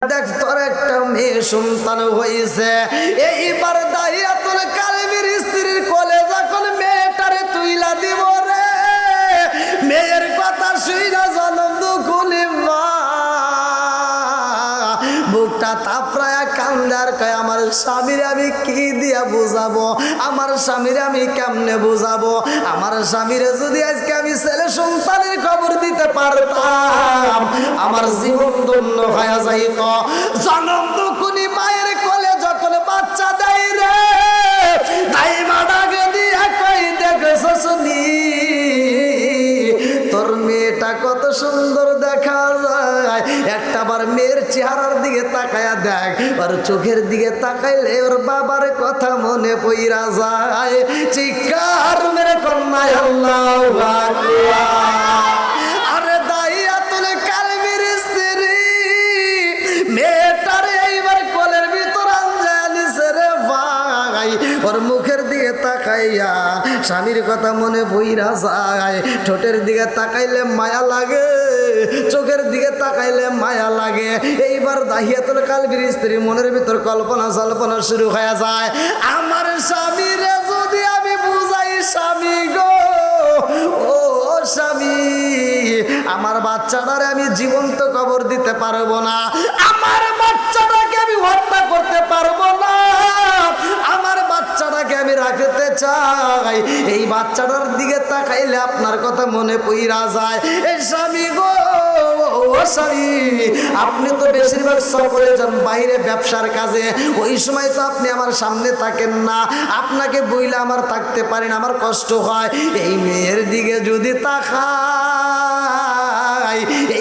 দেখ তোর একটা মেয়ে সন্তান হয়েছে, এইবার দাহিয়াতুল কালবির স্ত্রীর কোলে যখন মেয়েটারে তুইলা দিব রে, মেয়ের কথা শুইনা জনম দুকুলি মা বুকটা তাপড়ায়া কান্দার কয় আমার স্বামীর আমি কি দিয়া বুঝাবো, আমার স্বামীর আমি কেমনে বুঝাবো, আমার স্বামীর যদি আজকে আমি ছেলে সন্তানের খবর দিতে পারতাম আমার জীবন ধন্য হয়ে যাইত। জনম দুকুনি মায়ের কোলে যখন বাচ্চা দেয় রে, তাই মা ডাকে দিয়া কই দেখছো শুনি তোর মেয়েটা কত সুন্দর দেখা যায়, একটাবার মেয়ের চেহারার দিকে তাকায়া দেখ, আর চোখের দিকে তাকাইলে ওর বাবার কথা মনে পইরা যায়। চিৎকার মেরে কন্যায় আল্লাহু আকবার। আরে দাহিয়াতুল কালবির স্ত্রী মেয়েটারে এইবার কোলের ভিতর আনজায় নিছে রে ভাই, ওর মুখের দিকে তাকাইয়া স্বামীর কথা মনে পইরা যায়, ঠোঁটের দিকে তাকাইলে মায়া লাগে, চোখের দিকে তাকাইলে মায়া লাগে। এইবার দাহিয়াতুল কালবির স্ত্রী মনের ভিতর কল্পনা জল্পনা শুরু হয়ে যায়, আমার স্বামীরে যদি আমি বুঝাই স্বামী গো, ও স্বামী আমার বাচ্চাটারে আমি জীবন্ত কবর দিতে পারবো না, আমার বাচ্চাটাকে আমি হত্যা করতে পারবো না, আমার বাচ্চাটাকে আমি রাখতে চাই, এই বাচ্চাটার দিকে তাকাইলে আপনার কথা মনে পইরা যায়। এই স্বামী গো, ও স্বামী আপনি তো বেশিরভাগ সফরে যান বাইরে ব্যবসার কাজে, ওই সময় তো আপনি আমার সামনে থাকেন না, আপনাকে বইলে আমার থাকতে পারেন, আমার কষ্ট হয়। এই মেয়ের দিকে যদি তাকাই,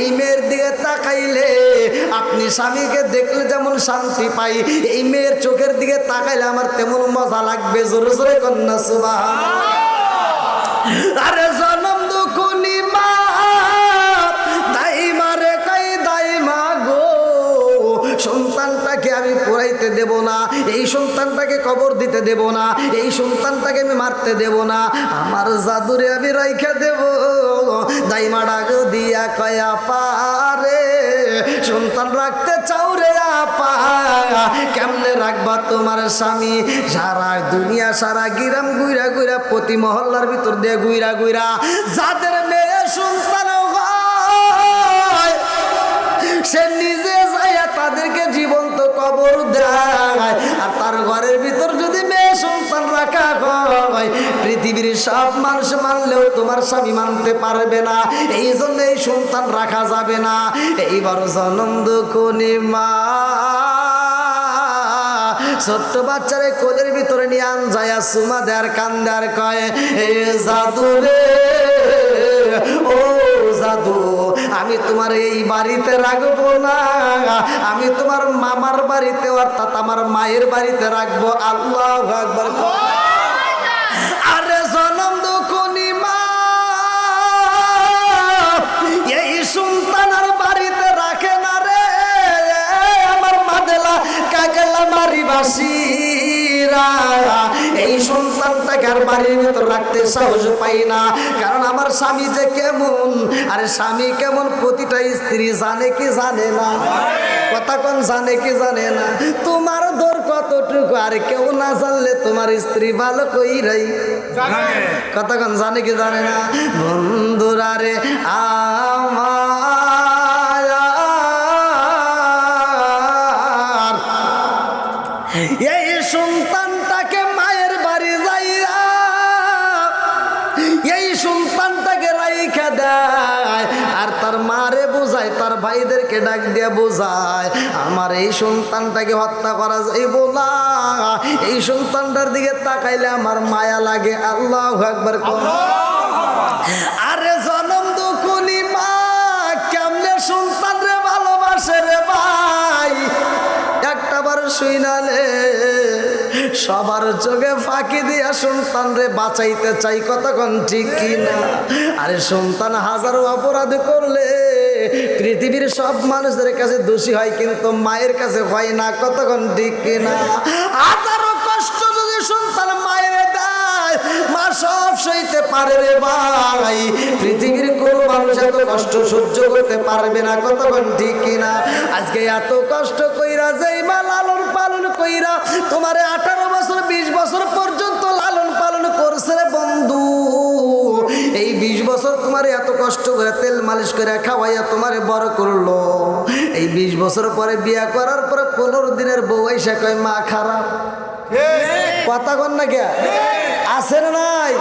এই মেয়ের দিকে তাকাইলে আপনি স্বামীকে দেখলে যেমন শান্তি পাই, এই মেয়ের চোখের দিকে তাকাইলে আমার তেমন মজা লাগবে। জোরে জোরে কন্যা সুবহানাল্লাহ। আরে জনম দুকুনি মা দাইমা রে কই দাইমা গো, সন্তানটাকে আমি পোড়াইতে দেব না, এই সন্তানটাকে কবর দিতে দেব না, এই সন্তানটাকে আমি মারতে দেব না, আমার জাদুরে আমি রাইখা দেব। দাইমা ডাক দিয়া কয়া পারে সন্তান রাখতে চাও রে আপা, কেমনে রাখবা তোমার স্বামী? সারা দুনিয়া সারা গিরাম গুইরা গুইরা প্রতি মহল্লার ভিতর দিয়ে গুইরা গুইরা যাদের মেয়ে সন্তান হয় সে নিজে যাইয়া তাদেরকে জীবন্ত কবর দেয়, আর তার ঘরের ভিতর যদি মেয়ে সন্তান রাখা হয় পৃথিবীর সব মানুষ মানলেও তোমার স্বামী মানতে পারবে না, এই জন্য এই সন্তান রাখা যাবে না। এইবার জনম দুকুনি মা ছোট্ট বাচ্চারে কোলের ভিতরে নিয়ে আন যায়া সুমা দেয়ার কান্দার কয় এ জাদু রে, ও জাদু আমি তোমার এই বাড়িতে রাখবো না, আমি তোমার মামার বাড়িতে অর্থাৎ আমার মায়ের বাড়িতে রাখবো। আল্লাহু আকবার। আরে জনম দুকুনি মা এই সন্তান আর বাড়িতে রাখে না রে, আমার মাদেলা কাকেলা মারি বাসিরা এই সন্তানটাকে আর বাড়ির ভিতর রাখতে সাহস পাই না, কারণ আমার স্বামী যে কেমন, আরে স্বামী কেমন প্রতিটা স্ত্রী জানে কি জানে না, কথা কোন জানে কি জানে না, তোমার দর কতটুকু আর কেউ না জানলে তোমার স্ত্রী ভালো কইরাই কথা কোন জানে কি জানে না। বন্ধুরা রে আমার এই সন্তানটাকে মায়ের বাড়ি যাইয়া এই সন্তানটাকে রাইখা দেয়, আর তার মারে বোঝায়, তার ভাইদেরকে ডাক দিয়ে বোঝায় আমার এই সন্তানটাকে হত্যা করা যাইব না, এই সন্তানটার দিকে তাকাইলে আমার মায়া লাগে। আল্লাহু আকবার। আরে জনম দুকুনি মা কেমনে সন্তান রে ভালোবাসে রে ভাই, একটাবার শুইনালে সবার চোখে ফাঁকি দিয়া সন্তান রে বাঁচাইতে চাই, কতক্ষণ ঠিক কিনা? আরে সন্তান হাজারো অপরাধ করলে পৃথিবীর সব মানুষদের কাছে দোষী হয়, কিন্তু মায়ের কাছে হয় না, কতক্ষণ ঠিক কিনা? হাজারো কষ্ট যদি সন্তান মায়ের দেয়, মা সব সইতে পারে রে ভাই, পৃথিবীর কোনো মানুষ এত কষ্ট সহ্য করতে পারবে না। কতক্ষণ ঠিক কিনা? আজকে এত কষ্ট কইরা যেই মা লালন পালন কইরা তোমারে 18 বছর 20 বছর পর্যন্ত লালন পালন করছে রে বন্ধু, এই 20 বছর তোমারে এত কষ্ট করে তেল মালিশ করে খাওয়াইয়া তোমারে বড় করলো, এই 20 বছর পরে বিয়া করার পরে 15 দিনের বউ এসে কয় মা খারাপ। কথা কন না কে? আছে না নাই?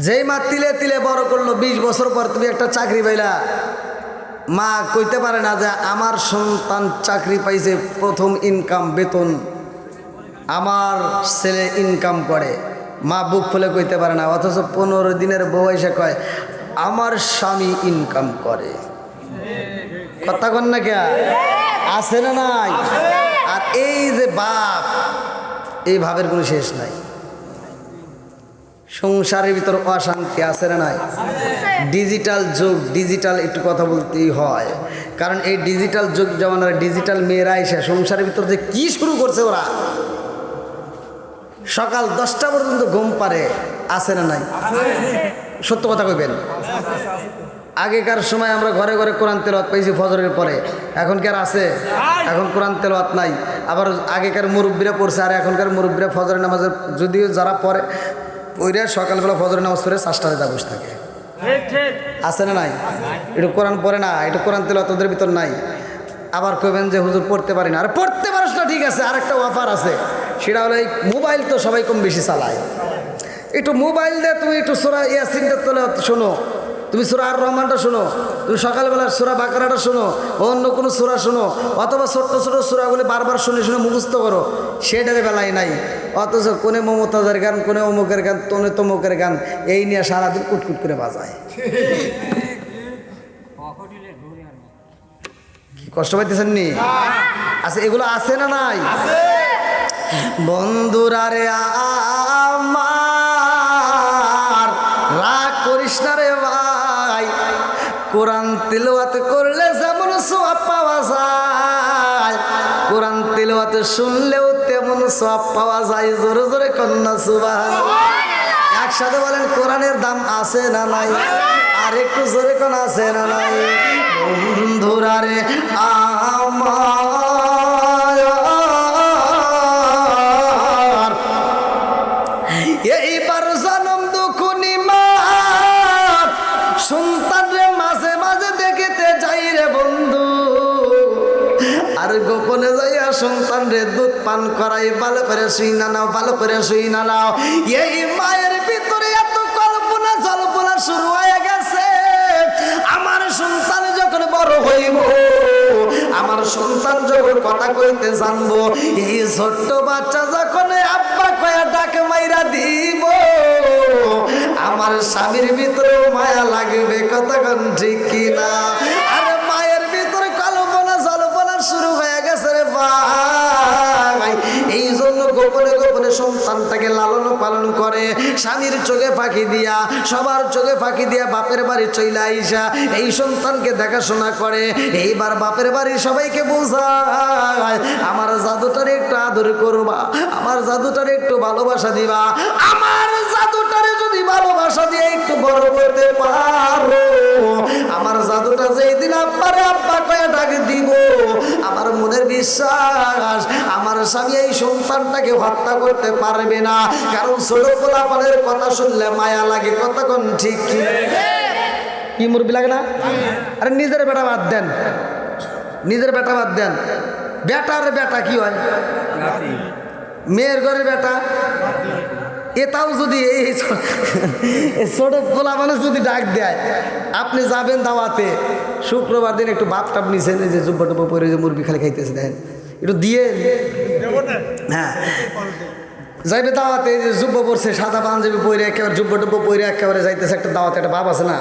যেই মা তিলে তিলে বড় করলো, 20 বছর পর তুমি একটা চাকরি পাইলা, মা কইতে পারে না যে আমার সন্তান চাকরি পাইছে, প্রথম ইনকাম বেতন আমার ছেলে ইনকাম করে, মা বুক ফুলে কইতে পারে না। অথচ 15 দিনের বউ এসে কয় আমার স্বামী ইনকাম করে। কথা কন না কে? আছে না নাই? আর এই যে বাপ, এই ভাবের কোনো শেষ নাই। সংসারের ভিতর অশান্তি আছে না নাই? ডিজিটাল যুগ, ডিজিটাল একটু কথা বলতেই হয়, কারণ এই ডিজিটাল যুগ জমানার ডিজিটাল মেয়েরা এসে সংসারের ভিতর যে কি শুরু করছে, ওরা সকাল 10টা পর্যন্ত ঘুম পারে। আছে না নাই? সত্য কথা কইবেন। আগেকার সময় আমরা ঘরে ঘরে কোরআন তেলাওয়াত পাইছি ফজরের পরে, এখন কি আর আছে? এখন কোরআন তেলাওয়াত নাই। আবার আগেকার মুরব্বীরা পড়ছে, আর এখনকার মুরব্বীরা ফজরের নামাজের যদিও যারা পড়ে ওইরা সকালবেলা ফজরের নামাজ পড়ে 5টায় বসে থাকে। আছে না নাই? একটু কোরআন পড়ে না, একটু কোরআন তেলাওয়াত ওদের ভিতর নাই। আবার কইবেন যে হুজুর পড়তে পারি না। আরে পড়তে পারিস না, ঠিক আছে, আর একটা অফার আছে, সেটা হলো এই মোবাইল তো সবাই কম বেশি চালায়। একটু মোবাইল দিয়ে তুমি একটু সূরা ইয়াসিনটা তেলাওয়াত শোনো, তুমি সূরা আর রহমানটা শোনো, তুমি সকালবেলা সূরা বাকারাটা শোনো, অন্য কোনো সূরা শোনো, অথবা ছোট্ট ছোট সূরাগুলি বারবার শুনে শুনে মুখস্থ করো, সেটার বেলায় নাই। অথচ কোনে মমতাজের গান, কোনে অমুকের গান, তোনে তমুকের গান, এই নিয়ে সারাদিন কুটকুট করে বাজায়। কি কষ্ট পাইতেছেন নি? আচ্ছা, এগুলো আছে না নাই? বন্ধুরা রে আমার, রাগ করিস না রে ভাই, কোরআন তিলাওয়াত করলে যেমন সওয়াব পাওয়া যায়, কোরআন তিলাওয়াত শুনলেও তেমন সওয়াব পাওয়া যায়। জোরে জোরে কন্যা সুবহানাল্লাহ। একসাথে বলেন কোরআনের দাম আছে না নাই? আর একটু জোরে কোন আছে না নাই? বন্ধুরা রে আমার, এইবার জনম দুখুনি মা সন্তান রে মাঝে মাঝে দেখিতে যাই রে বন্ধু, আর গোপনে যাইয়া সন্তান রে দুধ পান করাই, ভালো করে শুই না নাও, ভালো করে শুই না নাও। এই মায়ের ভিতরে এত কল্পনা জল্পনা শুরু হয়ে গেছে, আমার সন্তান যখন বড় হইব, আমার সন্তান যখন কথা কইতে জানবো, এই ছোট্ট বাচ্চা যখন আব্বা কয়া ডাকে মাইরা দিব, আমার স্বামীর ভিতরে মায়া লাগবে। কতক্ষণ ঠিক কিনা? আর মায়ের ভিতরে কল্পনা জল্পনা শুরু হয়ে গেছে রে ভাই। এই জন্য গোপনে গোপনে সন্তানটাকে লালন পালন করে, স্বামীর চোখে ফাঁকি দিয়া, সবার চোখে ফাঁকি দিয়া বাপের বাড়ি চইলা আইসা এই সন্তানকে দেখাশোনা করে। এইবার বাপের বাড়ির সবাইকে বোঝায়, আমার জাদুটারে একটু আদর করবা, আমার জাদুটারে একটু ভালোবাসা দিবা, আমার জাদুটারে যদি ভালোবাসা দিয়ে একটু বড় করতে পারো, আমার জাদুটা যেই দিন আব্বারে আব্বা কয়ে ডাক দিব, আমার মনের বিশ্বাস আমার স্বামী এই সন্তানটাকে হত্যা করতে পারবে না। কারণ ছোট পোলাপানের কথা শুনলে মায়া লাগে। কতক্ষণ ঠিক কি মুরবি লাগে না? আরে নিজের বেটা বাদ দেন, নিজের বেটা বাদ দেন, বেটার বেটা কি হয়? মেয়ের ঘরের বেটা। এটাও যদি এই ছোট পোলা মানুষ যদি ডাক দেয়, আপনি যাবেন দাওয়াতে, শুক্রবার দিন একটু ভাত টাপ নিছেন, এই যে জুব্বা টুব্বা পরে যে মুরগি খালি খাইতেছে, দেখেন একটু দিয়ে, হ্যাঁ যাইবে দাওয়াতে, এই যে জুব্বা পরছে, সাদা পাঞ্জাবি পরে একেবারে জুব্বা টুব্বা পরে একেবারে যাইতেছে একটা দাওয়াতে, একটা বাপ আছে না,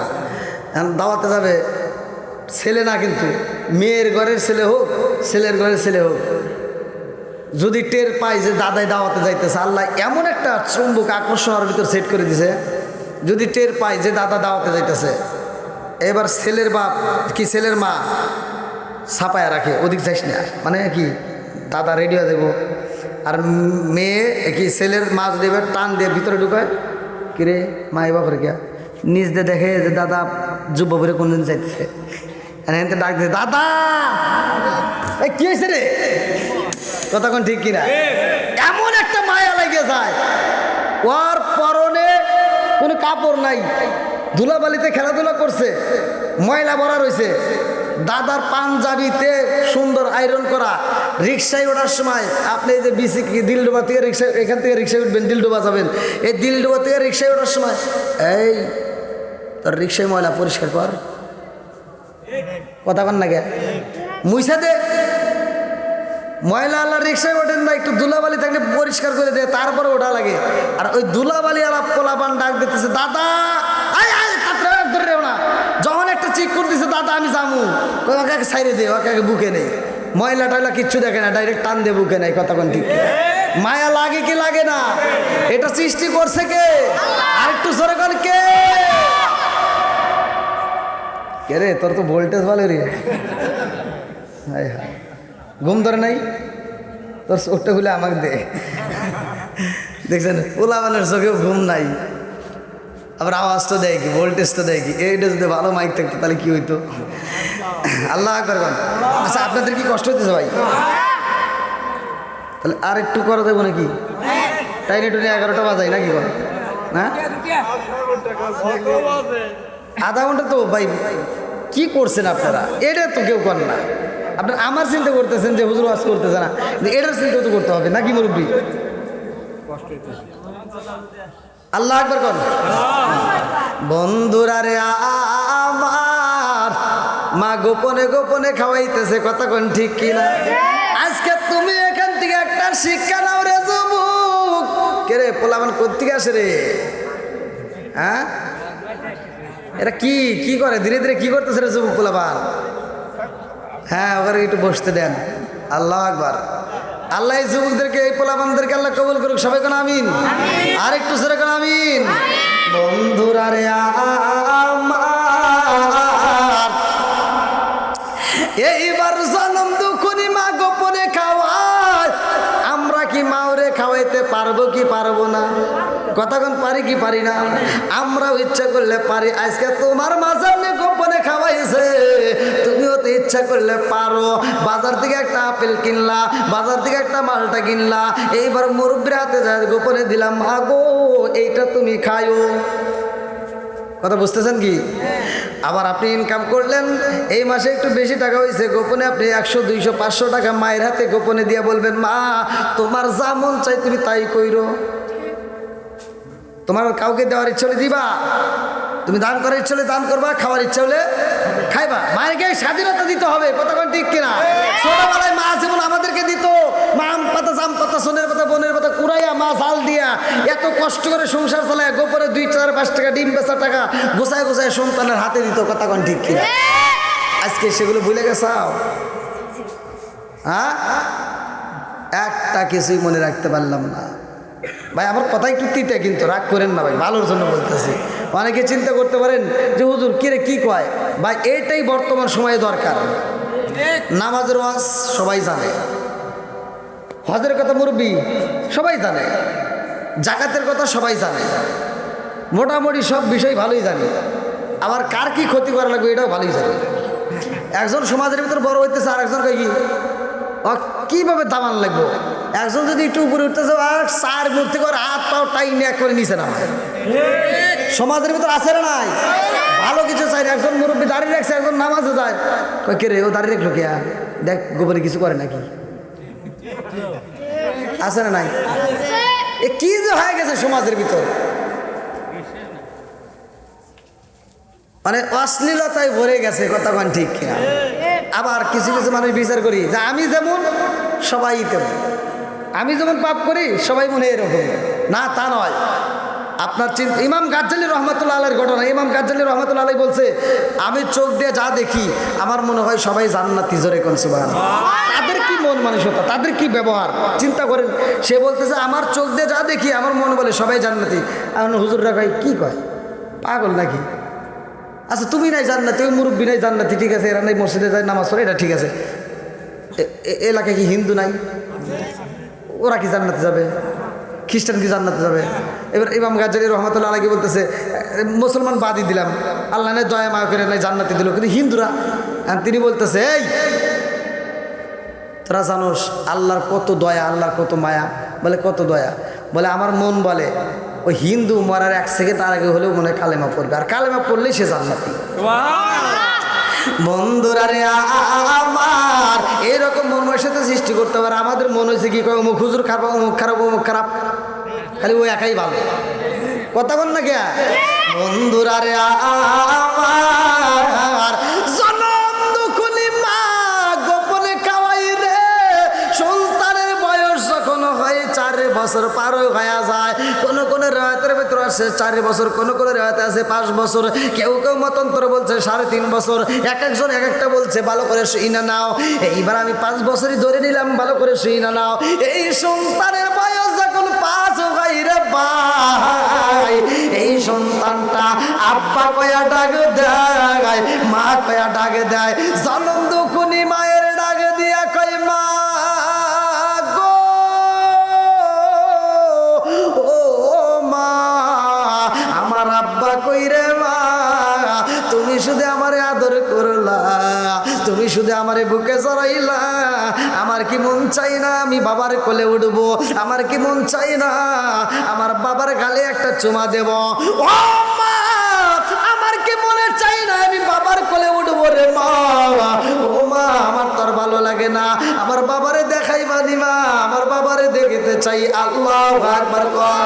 দাওয়াতে যাবে, ছেলে না কিন্তু মেয়ের ঘরের ছেলে হোক, ছেলের ঘরের ছেলে হোক, যদি টের পাই যে দাদাই দাওয়াতে যাইতেছে, আল্লাহ এমন একটা চুম্বক আকর্ষণের ভিতর সেট করে দিছে, যদি টের পাই যে দাদা দাওয়াতে যাইতেছে, এবার ছেলের বাপ কি ছেলের মা ছাপায়া রাখে, ওদিক যাইস না, মানে কি দাদা রেডি হয়ে যাবো, আর মেয়ে কি ছেলের মাছ দেবে টান দিয়ে ভিতরে ঢুকায়, কিরে মা বাপরে কে নিজ দিয়ে দেখে যে দাদা যুব ভরে কোনদিন চাইতেছে, এখানে ডাক দিছে দাদা এই কি হয়েছে রে, কতক্ষণ ঠিক কিনা। এমন একটা মায়া লেগে যায়, ওর পরনে কোনো কাপড় নাই, ধুলাবালিতে খেলাধুলা করছে, ময়লা ভরা রয়েছে, দাদার পাঞ্জাবিতে সুন্দর আয়রন করা, রিক্সায় ওঠার সময় আপনি এই যে বিসি দিলডোবা থেকে রিক্সা, এখান থেকে রিক্সায় উঠবেন দিলডোবা যাবেন, এই দিলডোবা থেকে রিক্সায় ওঠার সময় এই তোর রিক্সায় ময়লা পরিষ্কার কর, কথা কন না গে মুইসা দে, ময়লা আল্লাহ রিক্সায় ওঠেন না, একটু ধুলাবালি থাকলে পরিষ্কার করে দেয়, তারপরে ওঠা লাগে। আর ওই ধুলাবালি আলাপ পোলাপান ডাক দিতেছে দাদা, ধরে না, যখন একটা চিক করতেছে দাদা আমি যামু, ওকে সাইরে দে, ওকে বুকে নেই, ময়লা টয়লা কিচ্ছু দেখে না, ডাইরেক্ট টান দিয়ে বুকে নেই, কতক্ষণ ঠিক। মায়া লাগে কি লাগে না, এটা সৃষ্টি করছে কে, আর একটু জোরে কর কে রে, তোর তো ভোল্টেজ ভালো রে, হায় হায় ঘুম ধরে নাই তোর, চোখটা খুলে আমাকে দে, দেখছেন পোলাবানের চোখেও ঘুম নাই, আবার আওয়াজটা দেয় কি, ভোল্টেজটা দেয় কি, এইটা যদি ভালো মাইক থাকতো তাহলে কি হইতো, আল্লাহ করবেন। আচ্ছা আপনাদের কি কষ্ট হইতেছে ভাই, তাহলে আর একটু করা দেবো নাকি, টাইনে টুনে 11টা বাজাই নাকি বল, হ্যাঁ আধা ঘন্টা তো ভাই কি করছেন আপনারা, এটা তো কেউ করেন না, আপনার আমার চিন্তা করতেছেন যে হুজুর ওয়াজ করতেছে না, এটার চিন্তা তো করতে হবে নাকি মুরব্বী, আল্লাহ আকবার কর। বন্ধুরা রে আমার মা গোপনে গোপনে খাওয়াইতেছে, কতক্ষণ ঠিক কিনা। আজকে তুমি এখান থেকে একটা শিক্ষা নাও রে যুবক, কে রে পোলামান কোত্থেকে আসে রে, হ্যাঁ এটা কি কি করে, ধীরে ধীরে কি করতেছে রে যুবক পোলাপান, হ্যাঁ ওখানে একটু বসতে দেন। আল্লাহ আকবার। আল্লাহ এই যুবকদেরকে এই পোলাপানদেরকে আল্লাহ কবুল করুক, সবাই কোন আমিন, আর একটু সরে কোন আমিন। বন্ধুরা রে আমার এইবার জনম দুঃখনি মা গোপনে খাওয়ায়, আমরা কি মাওরে খাওয়াইতে পারবো কি পারবো না, কতক্ষণ পারি কি পারি না, আমরাও ইচ্ছা করলে পারি। আজকে তোমার মাঝে গোপনে খাওয়াইছে, তুমিও তো ইচ্ছা করলে পারো, বাজার থেকে একটা আপেল কিনলা, বাজার থেকে একটা মালটা কিনলা, এইবার মুরব্বির হাতে যায় গোপনে দিলাম, মা গো এইটা তুমি খাইও, কথা বুঝতেছেন কি। আবার আপনি ইনকাম করলেন, এই মাসে একটু বেশি টাকা হয়েছে, গোপনে আপনি 100 200 500 টাকা মায়ের হাতে গোপনে দিয়ে বলবেন, মা তোমার যা মন চাই তুমি তাই কইরো, তোমার কাউকে দেওয়ার ইচ্ছা হলে দিবা, তুমি দান করার ইচ্ছা হলে দান করবা, খাওয়ার ইচ্ছা হলে খাইবা, মায়েরকে স্বাধীনতা দিতে হবে, কতক্ষণ ঠিক কিনা। ছোটবেলায় মা যেমন আমাদেরকে দিত, মা আম পাতা জাম পাতা সোনের পাতা বোনের পাতা কুড়াইয়া, মা জাল দিয়া এত কষ্ট করে সংসার চালায়, গোপরে 2 4 5 টাকা ডিম বেচার টাকা গোছায় গোছায় সন্তানের হাতে দিত, কতক্ষণ ঠিক কিনা। আজকে সেগুলো ভুলে গেছাও, হ্যাঁ একটা কিছুই মনে রাখতে পারলাম না ভাই। আমার কথা একটু তিতে, কিন্তু রাগ করেন না ভাই, ভালোর জন্য বলতেছি। অনেকে চিন্তা করতে পারেন যে হুজুর কিরে কি কয় ভাই, এইটাই বর্তমান সময়ে দরকার। নামাজের ওয়াজ সবাই জানে, হজের কথা মুরব্বি সবাই জানে, জাকাতের কথা সবাই জানে, মোটামুটি সব বিষয় ভালোই জানি। আবার কার কি ক্ষতি করা লাগবে এটাও ভালোই জানি। একজন সমাজের ভিতর বড় হইতেছে, আর একজন কয় কি কিভাবে দামান লাগবো। একজন যদি একটু উপরে উঠতেছে আর 4 মূর্তি করে হাত পাও টাইনে এক করে নিচে নামায়, সমাজের ভিতর আছে না নাই, ভালো কিছু চাই। একজন মুরব্বী দাঁড়িয়ে রাখছে, একজন নামাজে যায়, কয় কে রে ও দাঁড়িয়ে রাখলো কে, দেখ গোপনে কিছু করে নাকি, আছে না নাই। এ কি যে হয়ে গেছে সমাজের ভিতর, মানে অশ্লীলতায় ভরে গেছে, কতক্ষণ ঠিক কিনা। আবার কিছু কিছু মানুষ বিচার করি যে আমি যেমন সবাই তেমন, আমি যেমন পাপ করি সবাই মনে এরকম না, তা নয়। আপনার চিন্তা, ইমাম গাজ্জালী রহমতুল্লাহ আলাইহির ঘটনা, ইমাম গাজ্জালী রহমতুল্লাহ আলাইহি বলছে, আমি চোখ দিয়ে যা দেখি আমার মনে হয় সবাই জান্নাতি, জোরে কোন সুবহানাল্লাহ। তাদের কি মন মানসিকতা, তাদের কি ব্যবহার চিন্তা করেন। সে বলতেছে আমার চোখ দিয়ে যা দেখি আমার মনে বলে সবাই জান্নাতি। এখন হুজুররা ভাই কি কয়, পাগল নাকি? আচ্ছা তুমি নাই জান্নাতি, ওই মুরব্বী নাই জান্নাতি, ঠিক আছে, এরা নাই মসজিদে যায় নামাজ পড়ে, এটা ঠিক আছে। এলাকায় কি হিন্দু নাই? ওরা কি জান্নাতে যাবে? খ্রিস্টান কি জান্নাতে যাবে? এবার ইমাম গাজ্জালী রহমাতুল্লাহ আলাইহি বলতেছে মুসলমান বাদই দিলাম, আল্লাহ না দয়া মায়া করে নাই জান্নাতে দিল, কিন্তু হিন্দুরা। আর তিনি বলতেছে এই তোরা জানোস আল্লাহর কত দয়া, আল্লাহর কত মায়া? বলে কত দয়া? বলে আমার মন বলে ওই হিন্দু মরার 1 সেকেন্ড আর আগে হলেও মনে হয় কালেমা পড়বে, আর কালেমা পড়লেই সে জান্নাতি। বন্ধুরা রে আমার এরকম মন সাথে সৃষ্টি করতে পারে। আমাদের মন হয়েছে কি কয় অমুক হুজুর খারাপ, অমুক খারাপ, অমুক খারাপ, খালি ওই একাই ভালো। কথা বল না কে? বন্ধুরা রে আমার জনম দুখুনি মা গোপনে খাওয়াই রে, সন্তানের বয়স যখন হয় 4 বছর পার হয়ে যায়। কোন কোন রেওয়ায়েতের ভিতরে আছে 4 বছর, কোন কোন রেওয়ায়েতে আছে 5 বছর, কেউ কেউ মতান্তর বলছে 3.5 বছর, এক একজন এক একটা বলছে। ভালো করে শুই না নাও, এইবার আমি 5 বছরই ধরে নিলাম, ভালো করে শুই না নাও। এই সন্তানের বয়স যখন 5 হয় রে ভাই, এই সন্তানটা আব্বা কয়া ডাক দেয়, মা কয়া ডাক দেয়। জনম দুখুনি মায়ের ডাক দিয়া কয় মা গো, ও মা আমার আব্বা কই রে মা, তুমি শুধু আমারে আদর করলা, তুমি শুধু আমারে বুকে জড়াইলা, আমার কি মন চাই না আমি বাবার কোলে উঠবো? আমার কি মন চাই না আমার বাবার গালে একটা চুমা দেব? ও মা আমার কি মনে চাই না আমি বাবার কোলে উঠবো রে মা? ও মা আমার তোর ভালো লাগে না? আমার বাবারে দেখাই বানি মা, আমার বাবারে দেখতে চাই। আল্লাহু আকবার কর।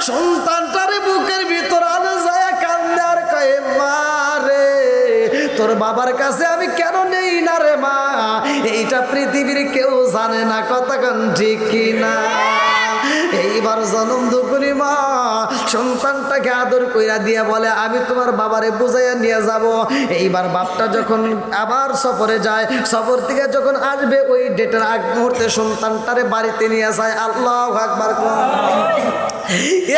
সন্তানটারে বুকের ভিতর আনে যায় কান্দে আর কয়ে মা রে তোর বাবার কাছে আমি কেন নেই না রে মা? এইটা পৃথিবীর কেউ জানে না। কথা কোন ঠিক কিনা? এইবার জনম দুপুরি মা সন্তানটাকে আদর কইরা দিয়া বলে আমি তোমার বাবারে বুঝাইয়া নিয়ে যাব। এইবার বাপটা যখন আবার সফরে যায়, সফর থেকে যখন আসবে ওই ডেটের আগ মুহূর্তে সন্তানটারে বাড়িতে নিয়ে যায়। আল্লাহু আকবার।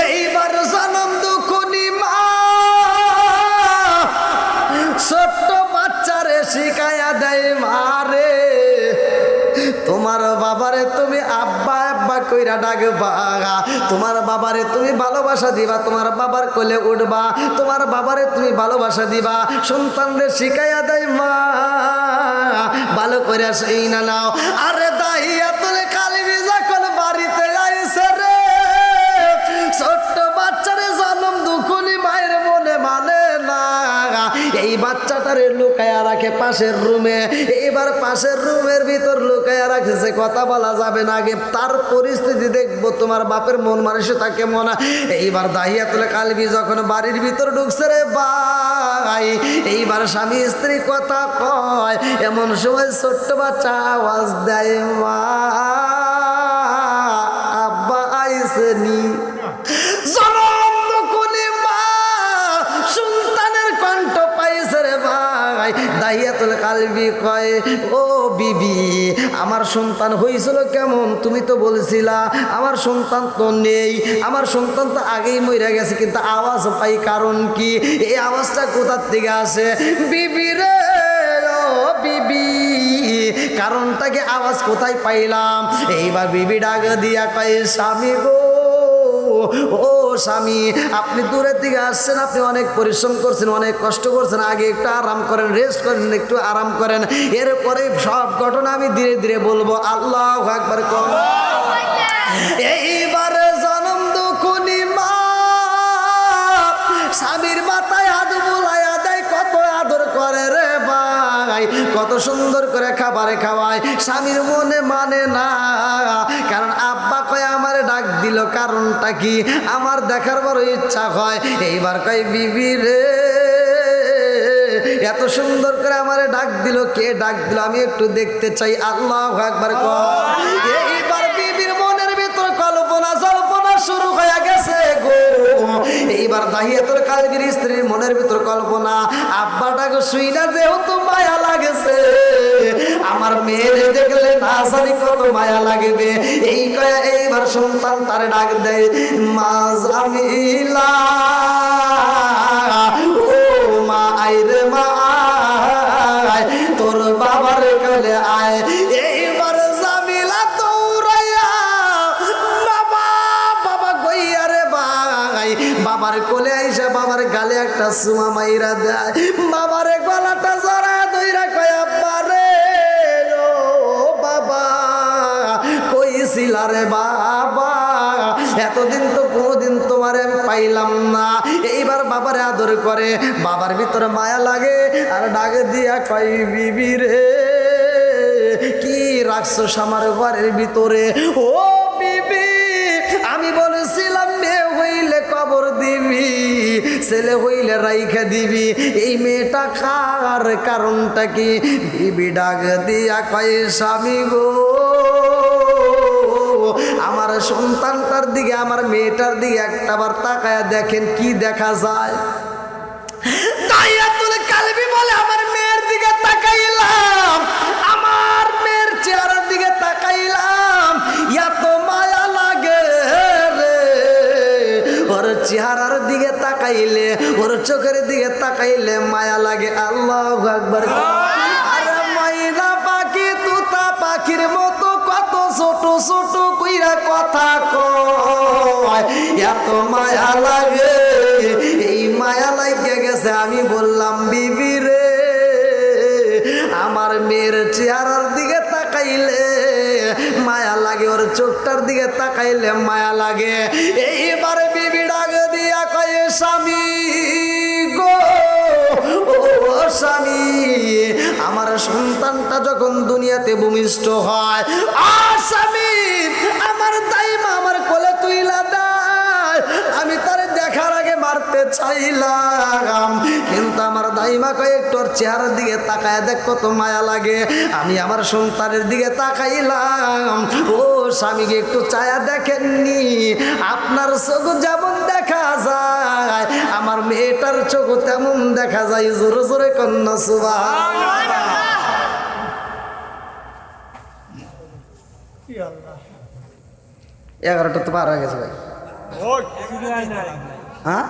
এইবার জনম দুখুনি মা ছোট্ট বাচ্চারে শিখাইয়া দেয় মারে তোমার বাবারে তুমি আব্বা আব্বা কইরা ডাকবা, তোমার বাবারে তুমি ভালোবাসা দিবা, তোমার বাবার কোলে উঠবা, তোমার বাবারে তুমি ভালোবাসা দিবা। সন্তানদের শিখাইয়া দেয় মা, ভালো করে সেই না নাও। আরে দাহিয়াতুল কালবি যখন বাড়িতে আইছে রে, ছোট্ট বাচ্চারে জনম দুখুনি মায়ের মনে মানে না। এই বাচ্চাটারে লুকায়া রাখে পাশের রুমে। এইবার পাশের রুমের ভিতর লুকায়া রাখছে, কথা বলা যাবে না, আগে তার পরিস্থিতি দেখবো তোমার বাপের মন মানসিকতা কেমন। এইবার দাহিয়াতুল কালবি যখন বাড়ির ভিতর ঢুকছে রে ভাই, এইবার স্বামী স্ত্রী কথা কয়, এমন সময় ছোট্ট বাচ্চা আওয়াজ দেয় মা আব্বা আইসেনি। দাহিয়াতুল কালবি কয় ও বিবি আমার সন্তান হয়েছিল কেমন? তুমি তো বলছিলা আমার সন্তান তো নেই, আমার সন্তান তো আগেই মরে গেছে, কিন্তু আওয়াজ পাই কারণ কি? এই আওয়াজটা কোথার থেকে আসে? বিবি রে ও বিবি কারণটাকে আওয়াজ কোথায় পাইলাম? এইবার বিবি ডাক দিয়া কয় স্বামী গো, ও স্বামী আপনি দূরের দিকে আসছেন, আপনি অনেক পরিশ্রম করছেন, অনেক কষ্ট করছেন, আগে একটু আরাম করেন, রেস্ট করেন, একটু আরাম করেন, এরপরে সব ঘটনা আমি ধীরে ধীরে বলবো। আল্লাহু আকবার কর। এইবারে জনম দুখুনি মা স্বামীর মাথায় হাত বুলাইয়া দেয়, কত আদর করে রে ভাই, কত সুন্দর করে খাবারে খাওয়ায়। স্বামীর মনে মানে না, কারণ আব্বা কয় আমারে ডাক দিল, কারণটা কি? আমার দেখার বড় ইচ্ছা হয়। এইবার কয় বিবি রে এত সুন্দর করে আমারে ডাক দিল, কে ডাক দিল আমি একটু দেখতে চাই। আল্লাহু আকবার কর। এইবার বিবির মনের ভিতর কল্পনা জল্পনা শুরু হয়ে গেছে গো। এইবার দাহিয়াতুল কালবির স্ত্রীর মনের ভিতর কল্পনা, আব্বাটাকে শুই না যেহেতু মায়া লাগেছে, আমার মেয়ের দেখলে না জানি কত মায়া লাগবে। এই কয়া এইবার সন্তান তারে ডাক দেয় মা জামিলা, ও মা আইরে মা তোর বাবার কোলে আয়। সুমা মাইরা দেয়। বাবারে গলাটা জড়া ধইরা কয় আব্বা রে ও বাবা কইছিলা রে বাবা, এতদিন তো কোনোদিন তোমারে পাইলাম না। এইবার বাবারে আদর করে, বাবার ভিতরে মায়া লাগে আর ডাক দিয়া কয় বিবি রে কি রাখছো আমার ঘরের ভিতরে? ও বিবি আমি বলেছিলাম মেয়ে হইলে কবর দিবি, ছেলে হইলে রাইখা দিবি, এই মেয়েটা কার কারণটা কি? বিবি ডাক দিয়া কয় স্বামী গো আমার সন্তানটার দিকে আমার মেয়েটার দিকে একটাবার তাকায়া দেখেন কি দেখা যায়। দাইয়াতুল কালবি বলে আমার মেয়ের দিকে তাকাইলাম, আমার মেয়ের চেহারার দিকে তাকাইলাম, এত মায়া লাগে রে। ওর চেহারার দিকে তাকাইলে ওর চোখের দিকে তাকাইলে মায়া লাগে। আল্লাহু আকবার। আরে ময়না পাখি তুতা পাখির মতো কত ছোট ছোট কইরা কথা কয়, এত মায়া লাগে। এই মায়া লাগে গেছে। আমি বললাম বিবি রে আমার মেয়ের চেহারার দিকে তাকাইলে মায়া লাগে, ওর চোখটার দিকে তাকাইলে মায়া লাগে। এইবারে বিবি ডাক দিয়া কয়ে স্বামী গো ও স্বামী আমার সন্তানটা যখন দুনিয়াতে ভূমিষ্ঠ হয় স্বামী আমার দাইমা আমার কোলে তুইলা দেয়, আমি তার দেখার আগে মারতে চাইলাম কিন্তু আমার দাইমা কয়েকটার চেহারার দিকে তাকায় দেখ কত মায়া লাগে। আমি আমার সন্তানের দিকে তাকাইলাম, ও স্বামীকে একটু চায়া দেখেননি? আপনার চোখ যেমন দেখা যায় আমার মেয়েটার চোখ তেমন দেখা যায়। জোরে জোরে কন্যা সুবহানাল্লাহ। 11টা তো পার হয়ে গেছে ভাই। হ্যাঁ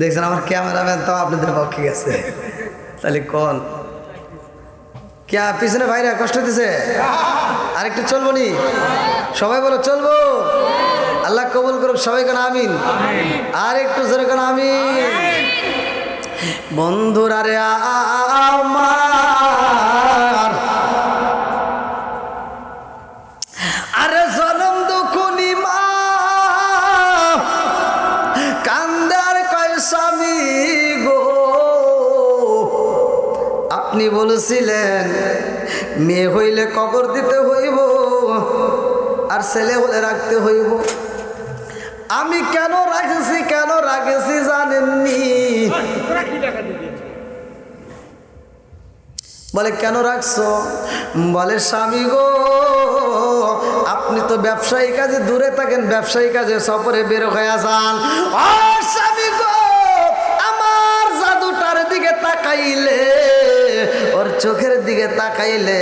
দেখছেন আমার ক্যামেরাম্যান তো আপনাদের পক্ষে গেছে, তাহলে কোন কে পিছনে ভাইরা কষ্ট দিছে? আরেকটু চলবো নি? সবাই বলো চলবো। আল্লাহ কবুল করুক সবাই কেন আমিন। আর একটু জোরে কেন আমিন। বন্ধুরা রে আমার আরে জনম দুখুনি মা কান্দার কয় স্বামী গো আপনি বলেছিলেন মেয়ে হইলে কবর দিতে হইব আর ছেলে হলে রাখতে হইব। আমি কেন রাখেছি জানেননি? বলে কেন রাখছো? বলে স্বামী গো আপনি তো ব্যবসায়ী কাজে দূরে থাকেন, ব্যবসায়ী কাজে সফরে বের হয়ে যান। ও স্বামী গো আমার জাদুটার দিকে তাকাইলে ওর চোখের দিকে তাকাইলে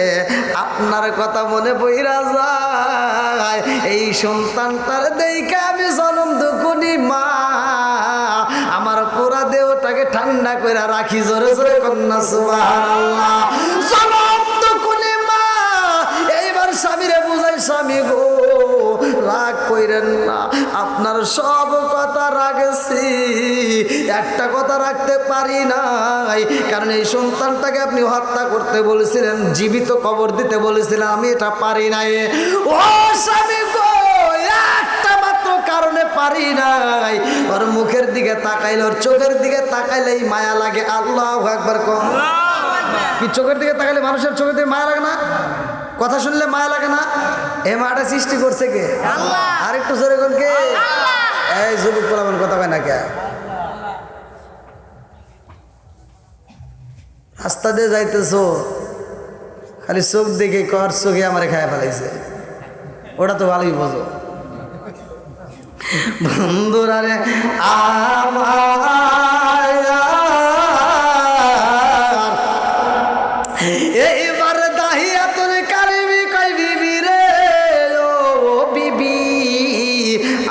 আপনার কথা মনে পইরা যায়। এই সন্তানটার দেখে আমি জনম দুকুনি মা আমার পুরা দেহটাকে ঠান্ডা করে রাখি। জোরে জোরে কন্যা সুবহানাল্লাহ। জনম দুকুনি মা এইবার স্বামীরে বুঝাই স্বামী গো রাগ কইরেন না, আপনার সব কথা রাখছি, একটা কথা রাখতে পারি নাই, কারণ এই সন্তানটাকে আপনি হত্যা করতে বলেছিলেন, জীবিত কবর দিতে বলেছিলেন, আমি এটা পারি নাই। ও স্বামী গো একটা মাত্র কারণে পারি নাই, ওর মুখের দিকে তাকাইলে ওর চোখের দিকে তাকাইলেই মায়া লাগে। আল্লাহু আকবার। কম কি চোখের দিকে তাকাইলে মানুষের চোখের দিকে মায়া লাগে না? কথা শুনলে মায়া লাগে না? এ মাটা সৃষ্টি করছে কে? আল্লাহ। আর একটু জোরে কোন কে? এই যুবক পোলাপান কথা কয় না কে? রাস্তা দিয়ে যাইতেছো খালি চোখ দেখে কর চোখে আমার খায় ফেলাইছে, ওটা তো ভালোই বোঝো। বন্ধুরা রে এইবার দাহিয়া তোর কারিবি কই বিবি রে ও বিবি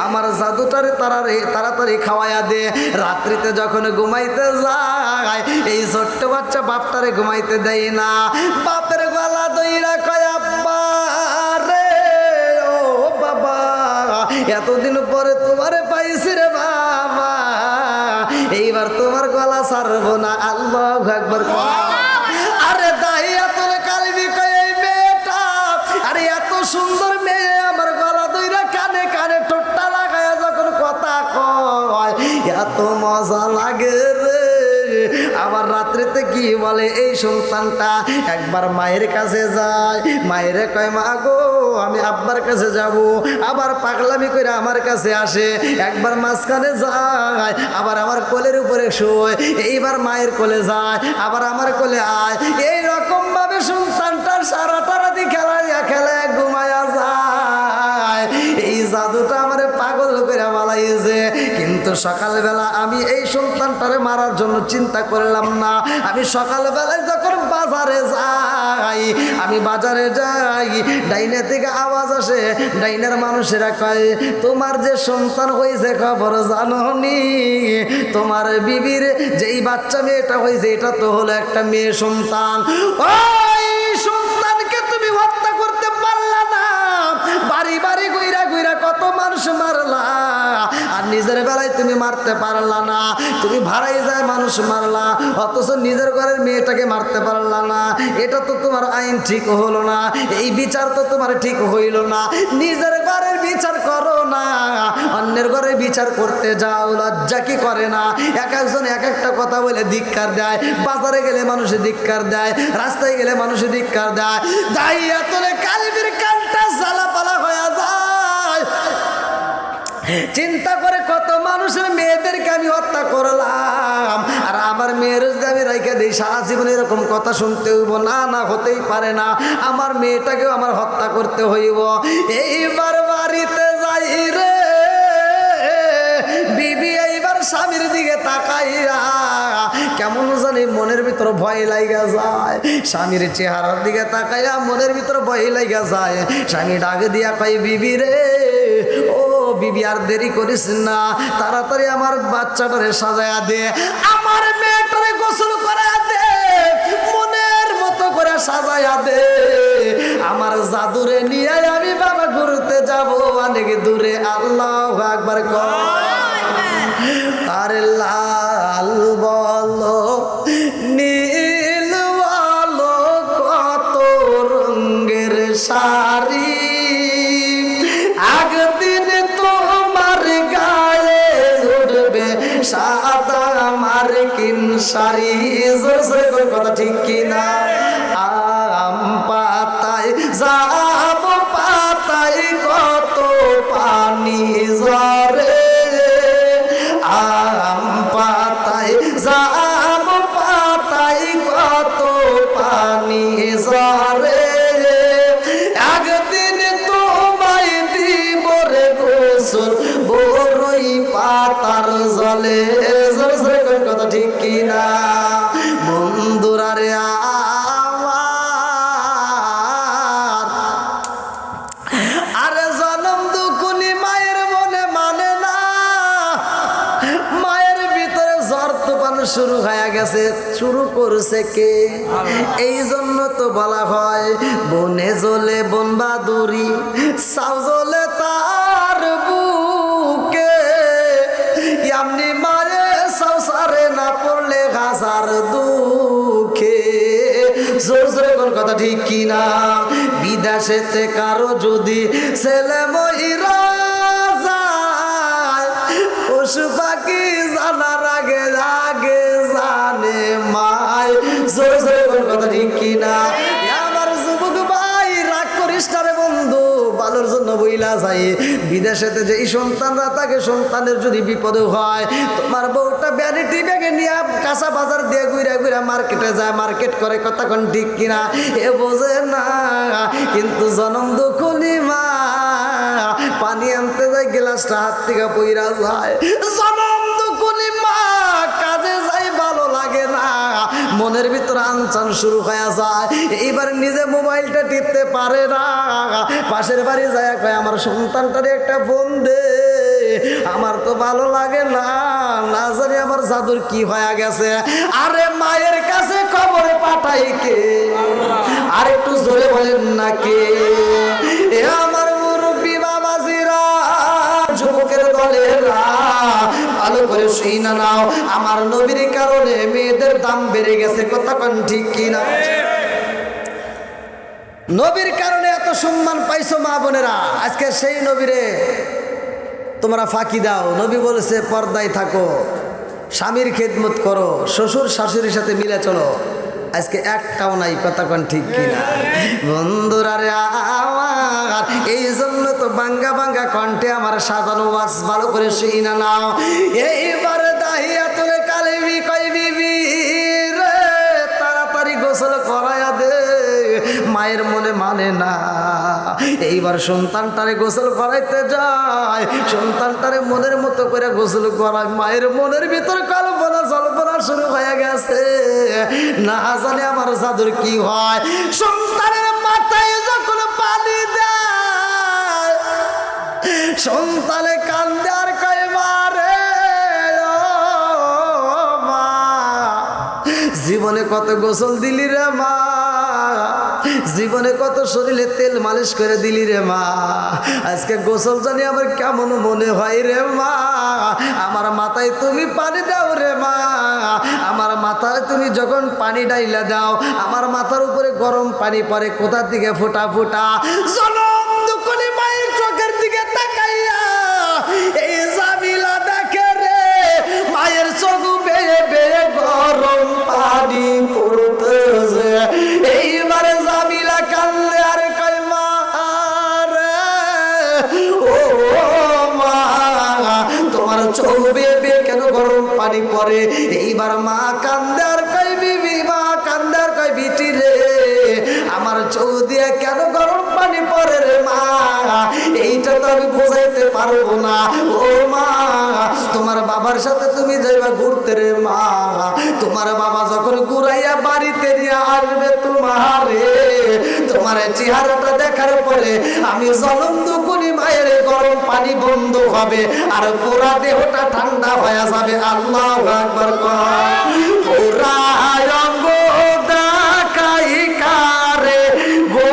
আমার জাদুটারে তাড়াতাড়ি খাওয়াইয়া দে। রাত্রিতে যখন ঘুমাইতে যায় এই ছোট্ট বাচ্চা বাপটারে ঘুমাইতে দেয় না, বাপের গলা দইরা কয় আব্বা রে ও বাবা এতদিন পরে তোমারে পাইছি রে বাবা, এইবার তোমার গলা ছাড়বো না। আল্লাহু আকবার। আরে দাহিয়াতুল কালবি কয় এই মেয়েটা, আরে এত সুন্দর মেয়ে আমার গলা ধইরা কানে কানে ঠোঁটটা লাগায়া যখন কথা কয় এত মজা লাগে রে। আবার রাত্রিতে কি বলে এই সন্তানটা, একবার মায়ের কাছে যায়, মায়ের কয় মা গো আমি আব্বার কাছে যাব, আবার পাগলামি করে আমার কাছে আসে, একবার মাঝখানে যায়, আবার আমার কোলের উপরে শোয়, এইবার মায়ের কোলে যায়, আবার আমার কোলে আয়। এই রকম ভাবে সন্তানটার সারাটা রাতি খেলাইয়া খেলায় ঘুমায়া যায়। এই জাদুটা আমারে পাগল করে বানাইছে। কিন্তু সকালবেলা আমি এই সন্তানটারে মারার জন্য চিন্তা করলাম না। আমি সকালবেলায় যখন বাজারে যাই, আমি বাজারে যাই, ডাইনে থেকে আওয়াজ আসে, ডাইনের মানুষেরা কয় তোমার যে সন্তান হয়েছে খবর জানো নি? তোমার বিবির যেই বাচ্চা মেয়েটা হয়েছে এটা তো হলো একটা মেয়ে সন্তান। ওই সন্তানকে তুমি হত্যা করতে পারলা না, বাড়ি বাড়ি ঘুইরা ঘুইরা কত মানুষ মারলা, আর নিজের বেলায় তুমি মারতে পারলা না। তুমি ভাড়াই যায় মানুষ মারলা, অথচ নিজের ঘরের মেয়েটাকে মারতে পারলা না। এটা তো তোমার আইন ঠিক হলো না, এই বিচার তো তোমার ঠিক হইল না। নিজের ঘরের বিচার করো না, অন্যের ঘরের বিচার করতে যাও, লজ্জা কি করে না? এক একজন এক একটা কথা বলে ধিক্কার দেয়। বাজারে গেলে মানুষে ধিক্কার দেয়, রাস্তায় গেলে মানুষে ধিক্কার দেয়। দাহিয়াতুল কালবির কানটা জ্বালাপালা হয়ে যায়। চিন্তা করে কত মানুষের মেয়েদেরকে আমি হত্যা করলাম, আর আমার মেয়ের আমি রাইখা দিই সারা জীবন এরকম কথা শুনতে হইব? না না, হতেই পারে না, আমার মেয়েটাকেও আমার হত্যা করতে হইব। এইবার বাড়িতে যাই রে, বিবি এইবার স্বামীর দিকে তাকাইয়া কেমন জানি মনের ভিতর ভয় লাগা যায়। স্বামীর চেহারার দিকে তাকাইয়া মনের ভিতর ভয় লাগা যায়। স্বামী ডাক দিয়া কয় বিবি রে, ও বিবি আর দেরি করিস না, তাড়াতাড়ি আমার বাচ্চাটারে সাজায়া দে, আমার মেয়েটারে গোসল করা দে, মনের মতো করে সাজায়া দে, আমার জাদুরে নিয়ে আমি বাবা ঘুরতে যাব অনেক দূরে। আল্লাহু আকবার কর। আরে লাল বলো নীল বলো কত রঙের শাড়ি, একদিন তোমার গায়ে উঠবে সাদা মার্কিন শাড়ি। কথা ঠিক কিনা? আম পাতায় যাব পাতায় কত পানি ঝরে, আম পাতায় যাব পাতায় কত পানি ঝরে, একদিন তোমায় দিব রে গোসল বড়ই পাতার জলে। কথা ঠিক কিনা বন্ধুরা রে? আরে জনম দুকুনি মায়ের মনে মানে না, মায়ের ভিতরে ঝড় তুফান শুরু হয়ে গেছে। শুরু করছে কে? এই জন্য তো বলা হয় বনে জ্বলে বন বাদুরি, সাউ জ্বলে তার বুকে, এমনি মায়ে সংসারে না পড়লে হাজার দুঃখে। জোর জোরে কোন কথা ঠিক কিনা? বিদেশেতে কারো যদি ছেলে মহিরা যায়, পশু পাখি জানার আগে আগে জানে মায়। জোর জোরে কোন কথা ঠিক কিনা? আমার যুবক ভাই রাগ করিস না রে বন্ধু, ভালোর জন্য বইলা যায়। বিদেশেতে যে সন্তানরা থাকে, সন্তানের যদি বিপদ হয়, তোমার বউটা ভ্যানিটি ব্যাগে নিয়ে কাঁচা বাজার দিয়ে ঘুরে ঘুরে মার্কেটে যায়, মার্কেট করে, কথা কোন ঠিক কিনা? এ বোঝে না। কিন্তু জনম দুখুনি মা পানি আনতে যায়, গ্লাসটা হাত থেকে পইরা যায়। জনম দুখুনি মা কাজে যাই, ভালো লাগে না, মনের ভিতর আনচান শুরু হয়ে যায়। এইবার নিজে মোবাইলটা টিপতে পারে না, পাশের বাড়ি যায় কয় আমার সন্তানটারে একটা ফোন দে, আমার তো ভালো লাগে না, না জানি আমার জাদুর কি হয়ে গেছে। আরে মায়ের কাছে খবর পাঠাই কে? আর একটু জোরে বলেন না কে? এ আমার মুরব্বী বাবাজিরা, ছেলেরা ভালো করে শুইনা নাও, আমার নবীর কারণে মেয়েদের দাম বেড়ে গেছে, কথা কোন ঠিক কিনা? নবীর কারণে এত সম্মান পাইছো মা বোনেরা, আজকে সেই নবীরে তোমরা ফাঁকি দাও। নবী বলেছে পর্দায় থাকো, স্বামীর খেদমত করো, শ্বশুর শাশুড়ির সাথে মিলে চলো। আজকে একটাও নাই, কথা কোন ঠিক কিনা? বন্ধুরা রে আমার, এই জন্য তো বাঙ্গা বাঙ্গা কণ্ঠে আমার সাজানো ওয়াজ ভালো করে শুইনা নাও। এইবার দাহিয়াতুল কালবি কই বিবি রে, তাড়াতাড়ি গোসল করায়া দে। মায়ের মনে মানে না, এইবার সন্তানটারে গোসল করাইতে যায়, সন্তানটারে মনের মতো করে গোসল করায়। মায়ের মনের ভিতর কল্পনা জল্পনা শুরু হয়ে গেছে, না জানে আমার জাদুর কি হয়। সন্তানের মাথায় যখন পানি দেয়, সন্তানে কান্দে আর কয় মারে ও মা, জীবনে কত গোসল দিলি রে মা, জীবনে কত শরীরে তেল মালিশ করে দিলি রে মা, আজকে গোসল জানি আমার কেমন মনে হয় রে মা। আমার মাথায় তুমি পানি দাও রে মা, আমার মাথায় তুমি যখন পানি ডাইলা দাও, আমার মাথার উপরে গরম পানি পড়ে কোথা থেকে ফোঁটা ফোঁটা। জনম দুকুনি মায়ের চোখের দিকে তাকাইয়া এই জামিলা দেখে রে, মায়ের চোখ বেয়ে বেয়ে গরম পানি পড়তেছে। এইবারে জামিলা কান্দে আর কয় মা রে ও মা, তোমার চোখ বেয়ে বেয়ে কেন গরম পানি পড়ে? এইবার মা কান্দে আর কয় বিবি, মা কান্দে আর কয় বিটি রে, আমার চোখ দিয়ে কেন গরম পানি পড়ে রে মা, এইটা তো আমি বোঝাইতে পারবো না। ও মা, তোমার বাবার সাথে তুমি যাইবা ঘুরতে রে মা, তোমার বাবা যখন ঘুরাইয়া বাড়িতে নিয়ে আসবে তোমারে, তোমার চেহারাটা দেখার পরে আমি জনম দুকুনি মায়ের গরম পানি বন্ধ হবে আর পুরা দেহটা ঠান্ডা হয়ে যাবে। আল্লাহু আকবার। পুরা অঙ্গ দেখাই কারে গো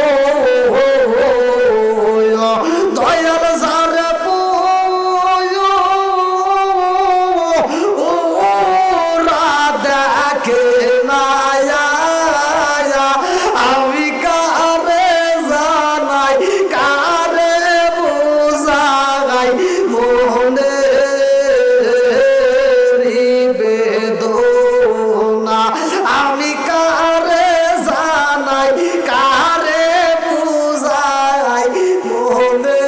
দয়াল যারে ওরা দেখে না, আমি কারে জানাই কারে বুঝাই মনে বেদনা, আমি কারে জানাই কারে বুঝাই মনে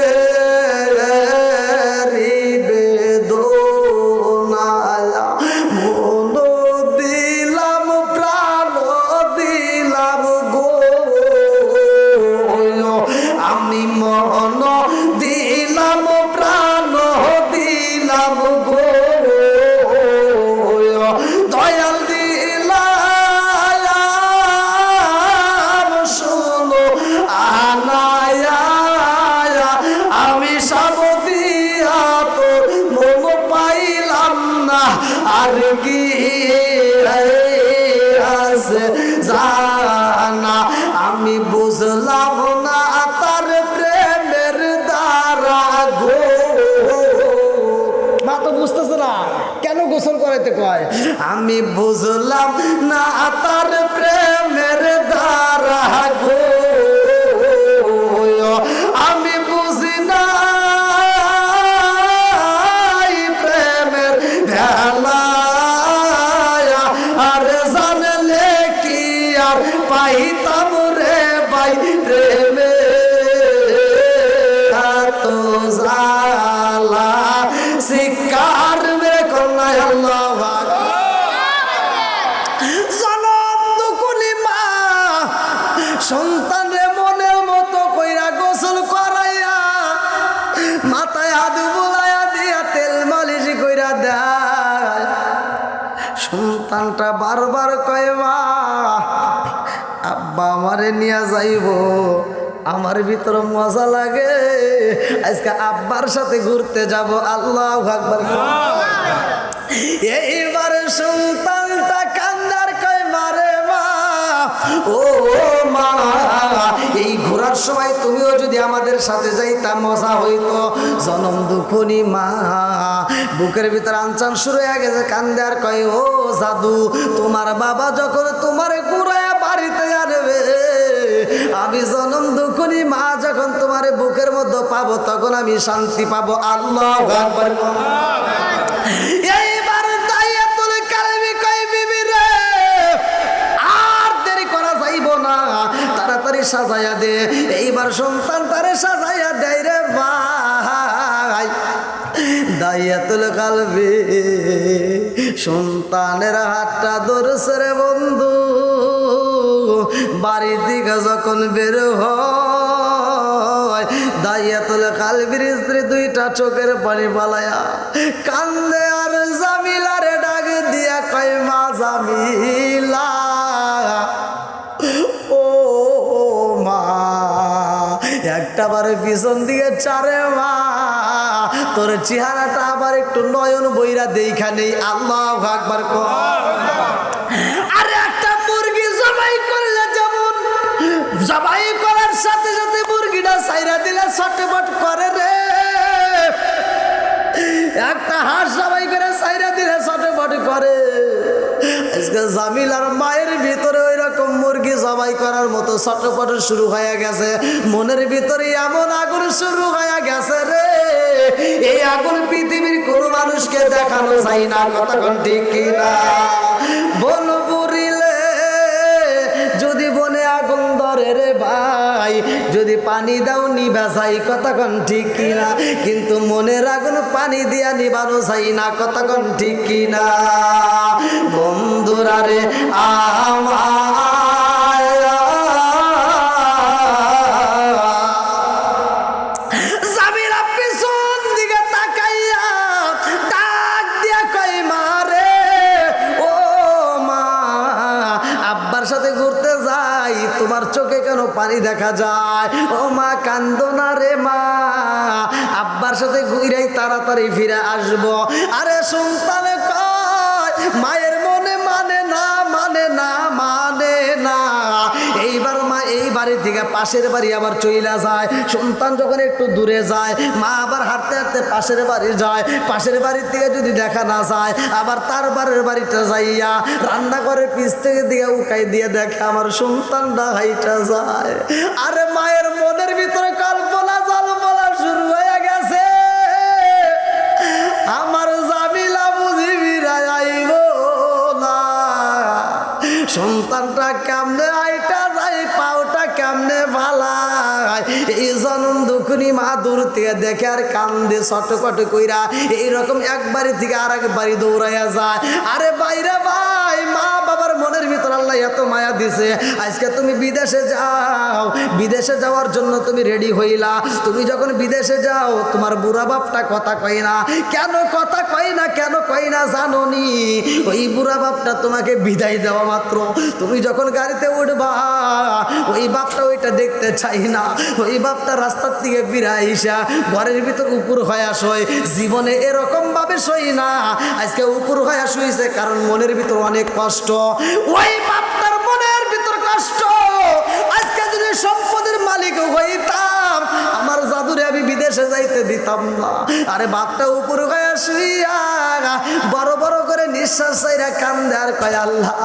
বেদনা, মন দিলাম প্রাণ দিলাম গো, আমি মন দিলাম প্রাণ দিলাম গো, দয়াল দিলাম শুনো আনায়া, আমি সব দিয়া তোর মন পাইলাম না, আর কি আছে জানা, আমি বুঝলাম না তার প্রেমের দ্বারা গো। মা তো বুঝতেছে না কেন গোসল করাইতে কয়, আমি বুঝলাম না তার প্রেমের দ্বারা গো, আমি বুঝি না প্রেমের ভেলা, আর জানলে কি আর পাইতাম রে ভাই প্রেমে তো জালা শিকার মেরে কন্যায়। আল্লাহু জনম দুকুনি মা সন্তান রে মনের মতো কইরা গোসল করাইয়া মাথায় হাত বুলাইয়া দিয়া তেল মালিশ কইরা দেয়। সন্তানটা বারবার কয় মা আব্বা আমারে নিয়ে যাইব, আমার ভিতর মজা লাগে, আজকে আব্বার সাথে ঘুরতে যাব। আল্লাহু আকবার। এইবার সন্তানটা কান্দার কয় মারে মা ও মা, এই ঘোরার সময় তুমিও যদি আমাদের সাথে যাইতা মজা হইতো। জনম দুঃখনি মা বুকের ভিতর আনচান শুরু হয়ে গেছে, কান্দে আর কয় ও জাদু, তোমার বাবা যখন তোমার ঘুরায় বাড়িতে আনবে, আমি জনম দুঃখনি মা যখন তোমার বুকের মধ্যে পাবো তখন আমি শান্তি পাবো। আল্লাহু আকবার। এইবার দাইয়াতুল কালবি কয় বিবি রে, আর দেরি করা যাইব না, তাড়াতাড়ি সাজাইয়া দে। এইবার সন্তান তারে সাজাইয়া দেয় রে ভাই। দাইয়াতুল কালবি সন্তানের হাতটা ধরছে রে বন্ধু, বাড়ি থেকে যখন বের হয় দাইয়াতুল কালবির স্ত্রী দুইটা চোখের পানি পালায়া কান্দে আর জামিলারে ডাক দিয়া কয় মা জামিলা, ও মা একটা বারে পিছন দিকে চারে মা, তোর চেহারাটা আবার একটু নয়ন বইরা দেখা নেই। আল্লাহু আকবার। আরে একটা মুরগি জবাই করলে যেমন জবাই করার সাথে সাথে মুরগিটা ছাইরা দিলে ছটফট করে রে, একটা হাঁস জবাই করে ছাইরা দিলে ছটফট করে। আজকে জামিলার মায়ের ভিতরে ওই রকম মুরগি জবাই করার মতো ছটফট শুরু হয়ে গেছে, মনের ভিতরে এমন আগুন শুরু হয়ে গেছে রে, এই আগুন পৃথিবীর কোন মানুষকে দেখানো যায় না। কথা কোন ঠিক কিনা? বন পুরিলে যদি বনে আগুন ধরে রে ভাই, যদি পানি দাও নিভা যায়। কথা কোন ঠিক কিনা? কিন্তু মনের আগুন পানি দিয়া নিবানো যায় না। কথা কোন ঠিক কিনা? বন্ধুরা রে জামিলা পিছন দিকে তাকাইয়া ডাক দিয়া কই মা রে, ও মা, আব্বার সাথে ঘুরতে যাই, তোমার চোখে কেন পানি দেখা যায়? ও মা কান্দো না রে মা, আব্বার সাথে ঘুরাই তাড়াতাড়ি ফিরে আসবো। আরে সন্তানে কয় মায়ের মনে মানে না, মানে না, মানে না। এইবার মা এই বাড়ি থেকে পাশের বাড়ি আবার চইলা যায়। সন্তান যখন একটু দূরে যায়, মা আবার হাঁটতে হাঁটতে পাশের বাড়ি যায়। পাশের বাড়ির থেকে যদি দেখা না যায়, আবার তার বাড়ির বাড়িটা যাইয়া রান্নাঘরের পিছ থেকে দিয়ে উকাই দিয়ে দেখে আমার সন্তানটা হাইটা যায়। আরে মায়ের মনের ভিতরে কল্পনা জল্পনা শুরু হয়ে গেছে, আমার জামিলা বুঝি বিরায় আইব না, সন্তানটা কেমনে আইটা যায়, পাওটা কেমনে ভালায়। এই জনম দুঃখনি মা দূর থেকে দেখে আর কান্দে ছটফট কইরা, এইরকম এক বাড়ি থেকে আর এক বাড়ি দৌড়াইয়া যায়। আরে বাইরে ভাই, মা বাবার মনের ভিতর আল্লাহ এত মায়া দিছে। আজকে তুমি বিদেশে যাও, বিদেশে যাওয়ার জন্য তুমি রেডি হইলা। তুমি যখন বিদেশে যাও তোমার বুড়া বাপটা কথা কয় না। কেন কথা কয় না, কেন কয় না জানো নি? ওই বুড়া বাপটা তোমাকে বিদায় দেওয়া মাত্র তুমি যখন গাড়িতে উঠবা, ওই বাপটা ওইটা দেখতে চাই না। ওই বাপটা রাস্তার থেকে ফিরে আইসা ঘরের ভিতর উপর হয়ে শোয়। জীবনে এরকম ভাবে শোয় না, আজকে উপর হয়ে শুইছে কারণ মনের ভিতর অনেক কষ্ট। ওই বাপটার মনের ভিতর কষ্ট। আজকে যদি সম্পদের মালিক হইতাম, আমার জাদুরে আমি বিদেশে যাইতে দিতাম না। আরে বাপটা উপর হয়ে শুইয়া বড় বড় করে নিঃশ্বাস চাইরা কান্দে আর কয় আল্লাহ,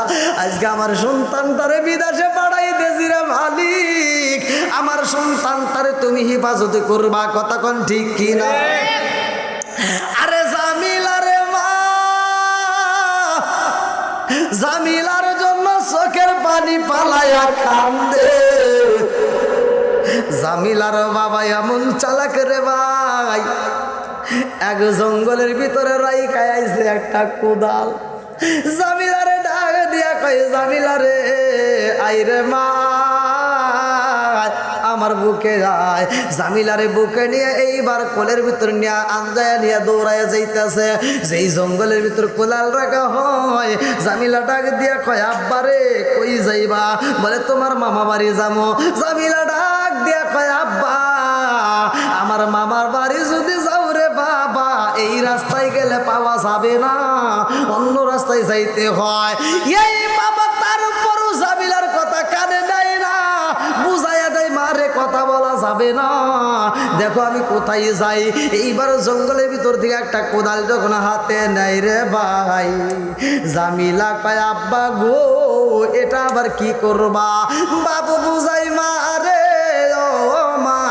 আজকে আমার সন্তানটারে বিদেশে পাঠাই দিয়েছি রে মালিক, আমার সন্তানটারে তুমি হেফাজতে করবা। কথা কোন ঠিক কিনা? আরে জামিলারে মা, জামিলার জন্য চোখের পানি পালায়া কান্দে। জামিলার বাবা এমন চালাক রে ভাই, এক জঙ্গলের ভিতরে রাইখা আইছে একটা কোদাল। জামিলারে ডাক দিয়া কয় জামিলারে আইরে মা, আমার বুকে যায়। জামিলারে বুকে নিয়ে এইবার কোলের ভিতর নিয়ে আঞ্জায় নিয়ে দৌড়ায় যাইতেছে। যেই জঙ্গলের ভিতর কোলাল রাখা হয়, জামিলা ডাক দিয়া কয় আব্বারে কই যাইবা? বলে তোমার মামা বাড়ি যাবো। জামিলা ডাক দিয়া কয় আব্বা, আমার মামার বাড়ি যদি যাও রে বাবা, এই রাস্তায় গেলে পাওয়া যাবে না, অন্য রাস্তায় যাইতে হয়। এই বাবা তারপরও জামিলার কথা কানে দেয় না, বুঝাইয়া দেয় যাবে না, দেখো আমি কোথায় যাই। এইবার জঙ্গলের ভিতর থেকে একটা কোদাল যখন হাতে নেয় রে ভাই, জামিলা কয় আব্বা গো এটা আবার কি করবা? বাবু বুঝাই মা রে, ও মা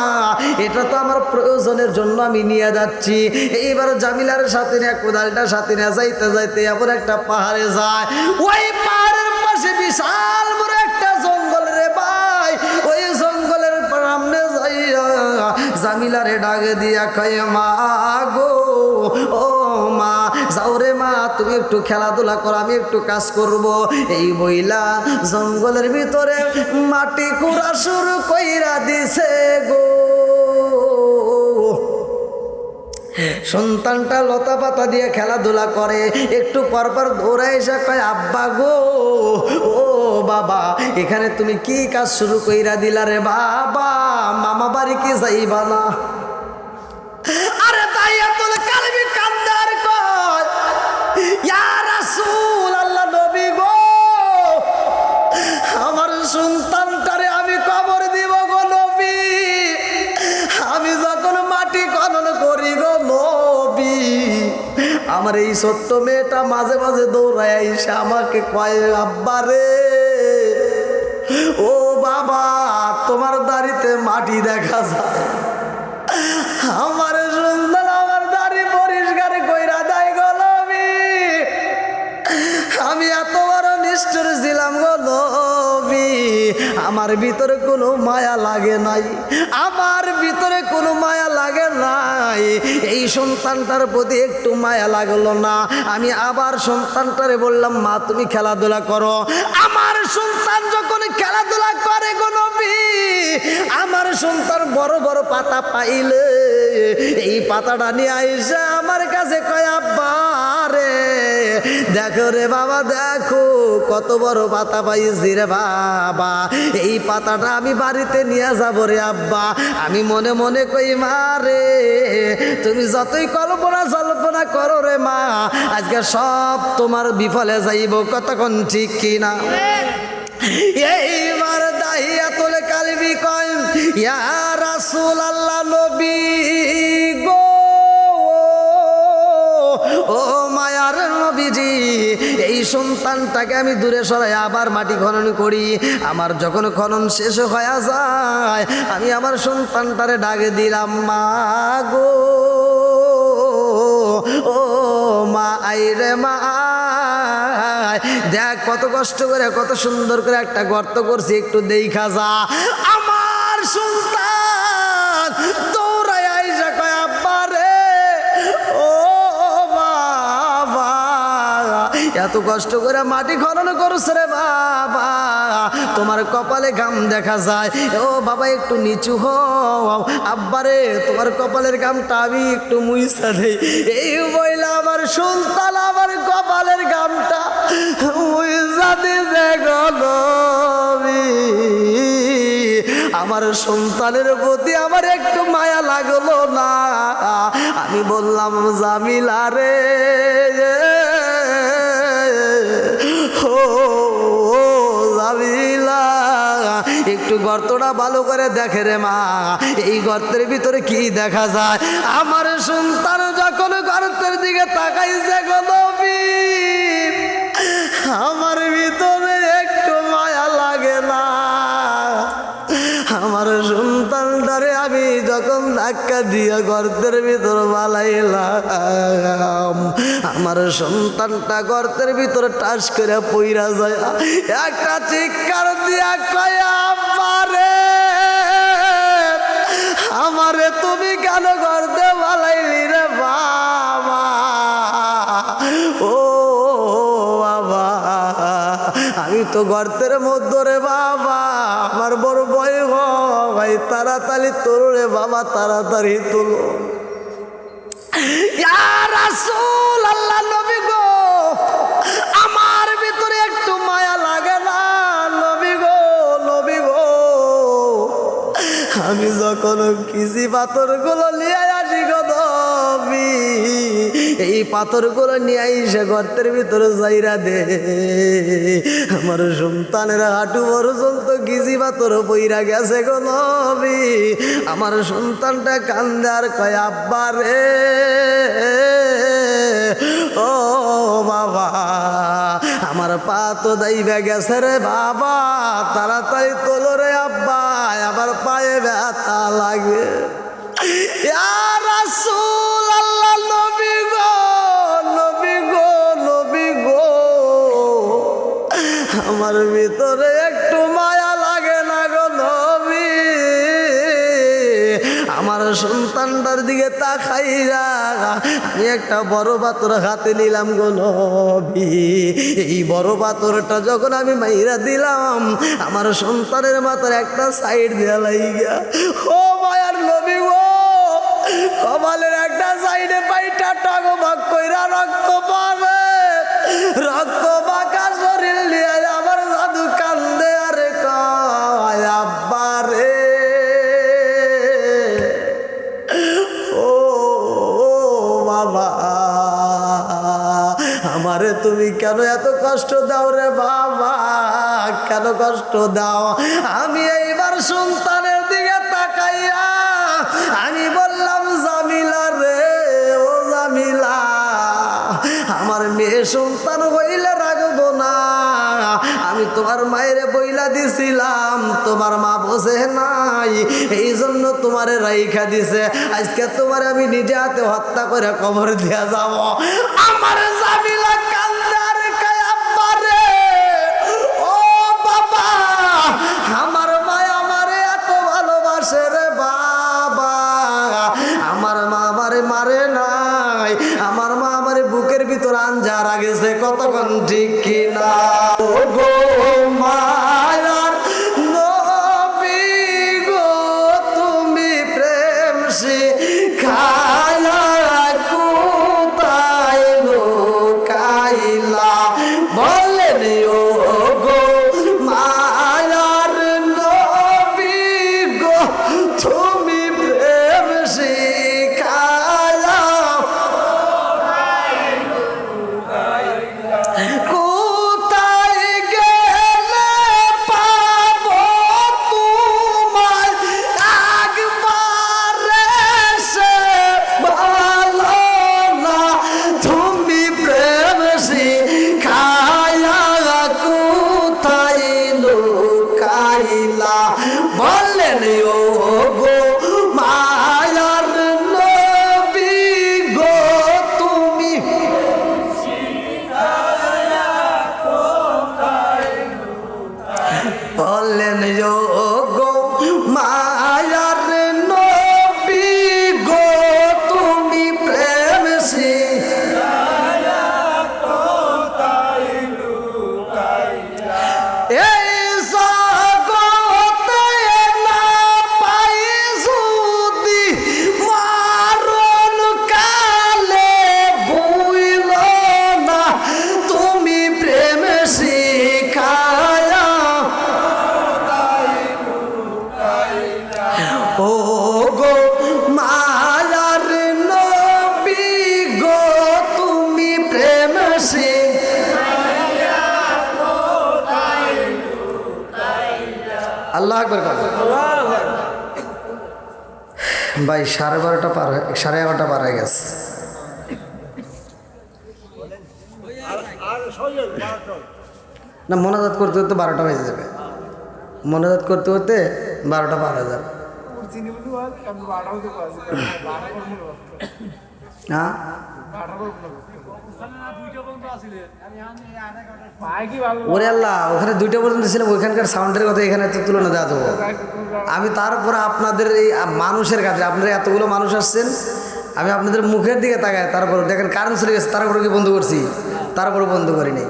এটা তো আমার প্রয়োজনের জন্য আমি নিয়ে যাচ্ছি। এইবার জামিলার সাথে নিয়ে কোদালটা সাথে নিয়ে যাইতে যাইতে এমন একটা পাহাড়ে যায়, ওই পাহাড়ের পাশে বিশাল বড় একটা জঙ্গল রে ভাই। ওই জঙ্গলের সামনে যাইয়া জামিলারে ডাকে দিয়া কয় মা গো, ও মা যাও রে মা, তুমি একটু খেলাধুলা করো, আমি একটু কাজ করব। এই বইলা জঙ্গলের ভিতরে মাটি কুড়া শুরু কইরা দিছে গো। সন্তানটা লতা পাতা দিয়ে খেলাধুলা করে, একটু পরপর দৌড়ায় এসে কয় আব্বা গো, ও বাবা এখানে তুমি কি কাজ শুরু কইরা দিলা রে বাবা? মামা বাড়ি কি যাইবা না? আরে তাই তোর কালবি কান্দার কয় ইয়া রাসূল আল্লাহ নবী গো, আমার সন্তানটারে আমি কবর দিব গো নবী। আমি যখন মাটি খনন করি গো নবী, আমার এই ছোট্ট মেয়েটা মাঝে মাঝে দৌড়ায় এসে আমাকে কয় আব্বা রে, ও বাবা তোমার দাড়িতে মাটি দেখা যায়। আমার সন্তান আমার দাড়ি পরিষ্কার কইরা দেয় গো নবী। আমি এত বড় নিষ্ঠুর ছিলাম গো নবী, আমার ভিতরে কোনো মায়া লাগে নাই, আমার ভিতরে কোনো মায়া লাগে নাই। এই সন্তানটার প্রতি একটু মায়া লাগলো না। আমি আবার সন্তানটারে বললাম মা তুমি খেলাধুলা করো। আমার সন্তান যখন খেলাধুলা করে গো নবী, আমার সন্তান বড় বড় পাতা পাইলে এই পাতাটা নিয়ে আইসা আমার কাছে কয় আব্বা রে দেখো রে বাবা, দেখো কত বড় পাতা পাইছি রে বাবা, এই পাতাটা আমি বাড়িতে নিয়ে যাব রে আব্বা। আমি মনে মনে কই মা রে তুমি যতই কল্পনা করো রে মা, আজকে সব তোমার বিফলে যাইব, কতক্ষণ ঠিক কিনা? এইবার দাহিয়াতুল কালবি কয় ইয়া রাসূল আল্লাহ নবী গো, ও মায়ার নবীজি এই সন্তানটাকে আমি দূরে সরাই আবার মাটি খনন করি। আমার যখন খনন শেষ হয়ে যায়, আমি আমার সন্তানটারে ডাকে দিলাম মা গো, ও মা আই রে মা, দেখ কত কষ্ট করে কত সুন্দর করে একটা গর্ত করছি, একটু দেখা যা। আমার সন্তান দৌড়ায় আইসা কয় আব্বা রে, ও বাবা এত কষ্ট করে মাটি খনন করছে রে বাবা, তোমার কপালে ঘাম দেখা যায়। ও বাবা একটু নিচু হও, আব্বারে তোমার কপালের ঘামটা আমি একটু মুইসা দেই। এই বইলা আমার সন্তান আমার কপালের ঘামটা মুইসা দিছে গো নবী। আমার সন্তানের প্রতি আমার একটু মায়া লাগলো না। আমি বললাম জামিলা রে, ও জামিলা একটু গর্তটা ভালো করে দেখে রে মা, এই গর্তের ভিতরে কি দেখা যায়? আমার সন্তান যখন গর্তের দিকে তাকাইছে গো নবী, আমার ভিতরে একটু মায়া লাগে না। আমার সন্তানটারে আমি যখন ধাক্কা দিয়ে গর্তের ভিতর বালাইলাম, আমার সন্তানটা গর্তের ভিতরে টাস করে পইরা যায়, একটা চিৎকার দিয়া কয় আম্মা রে, আমারে তুমি কেন গর্তে বালাইলি রে বাবা? ও বাবা আমি তো গর্তের মধ্যে রে বাবা, আমার বড় ভয় হয়, তাড়াতাড়ি তোলো রে বাবা, তাড়াতাড়ি তোলো। ইয়া রাসূল আল্লাহ নবী গো, আমার ভিতরে একটু মায়া লাগে না নবী গো, নবী গো। আমি যখন কিসি পাথর গুলো নিয়ে আসি গো নবী, এই পাথরগুলো নিয়ে আইসে গর্তের ভিতরে যাইরা দে। আমার সন্তানেরা হাঁটু পর্যন্ত গিজি পাথর বইরা গেছে গো নবী। আমার সন্তানটা কান্দে আর কয় আব্বা রে, ও বাবা আমার পা তো দাইবে গেছে রে বাবা, তাড়াতাড়ি তোলো রে আব্বা, আমার পায়ে ব্যথা লাগে। ইয়া রাসূলুল্লাহ, নবী গো, নবী গো, নবী গো, আমার ভিতরে একটু মায়া লাগে না গো নবী। আমার সন্তানটার দিকে তাকাইরা আমি একটা বড় পাথর হাতে নিলাম গো নবী। এই বড় পাথরটা যখন আমি মাইরা দিলাম, আমার সন্তানের মাথার একটা সাইড দেয়া লাইগা, ও মায়ার নবী গো, কপালের একটা সাইডে পাইটা টাগো ভাগ কইরা রক্ত পাবে, রক্ত বাঁকা শরীর নিয়ে আমার দাদু কান্দে আর কয় আব্বা রে, ও বাবা আমারে তুমি কেন এত কষ্ট দাও রে বাবা, কেন কষ্ট দাও? আমি এইবার সন্তানের দিকে তাকাইয়া আমি বললাম জামিলা রে, ও জামিলা, আমার মেয়ে সন্তান হইলে রাখবো না, আমি তোমার মায়েরে বইলা দিছিলাম, তোমার মা বসে নাই, এই জন্য তোমারে রাইখা দিছে, আজকে তোমার আমি নিজে হাতে হত্যা করে কবর দিয়া যাব। আমার জামিলা কান্দার কয় আব্বা রে, ও বাবা আমার মা আমারে এত ভালোবাসে রে বাবা, আমার মা আমারে মারে নাই, আমার মা আমারে বুকের ভিতর আঞ্জা রাখেছে, কতক্ষণ ঠিক কিনা? ও গো মায়ার নবী গো, তুমি প্রেম শিখায়া কোথায় লুকাইলা, বলেন ও গো মায়ার নবী গো, তুমি প্রেম শিখায়া কোথায় গেলে পাবো তোমায়, একবার এসে ভালো না, তুমি প্রেম শিখায়া কোথায় লুকাইলা, বললেন ও গো মায়ার নবী গো, তুমি বললেন ও গো মায়ার নবী গো, তুমি প্রেম এই জগতে না পাই যদি মারণ কালে ভুইল না, তুমি প্রেম শিখায়া ও গো মায়ার নবী গো, তুমি প্রেম আল্লাহ আকবার। ভাই 12:30 পার, 11:30 পার হয়ে গেছে। না মোনাজাত করতে করতে 12টা বেজে যাবে, মোনাজাত করতে করতে 12টা পার হয়ে যাবে। হ্যাঁ ওরে আল্লাহ, ওখানে 2টা পর্যন্ত ছিলাম, ওইখানকার সাউন্ডের কথা এখানে তো তুলনা দেওয়া দেবো আমি। তারপরে আপনাদের এই মানুষের কাছে, আপনারা এতগুলো মানুষ আসছেন, আমি আপনাদের মুখের দিকে তাকাই, তারপর দেখেন কারেন্ট চলে গেছে, তারপরে কি বন্ধ করছি, তারপরে বন্ধ করিনি,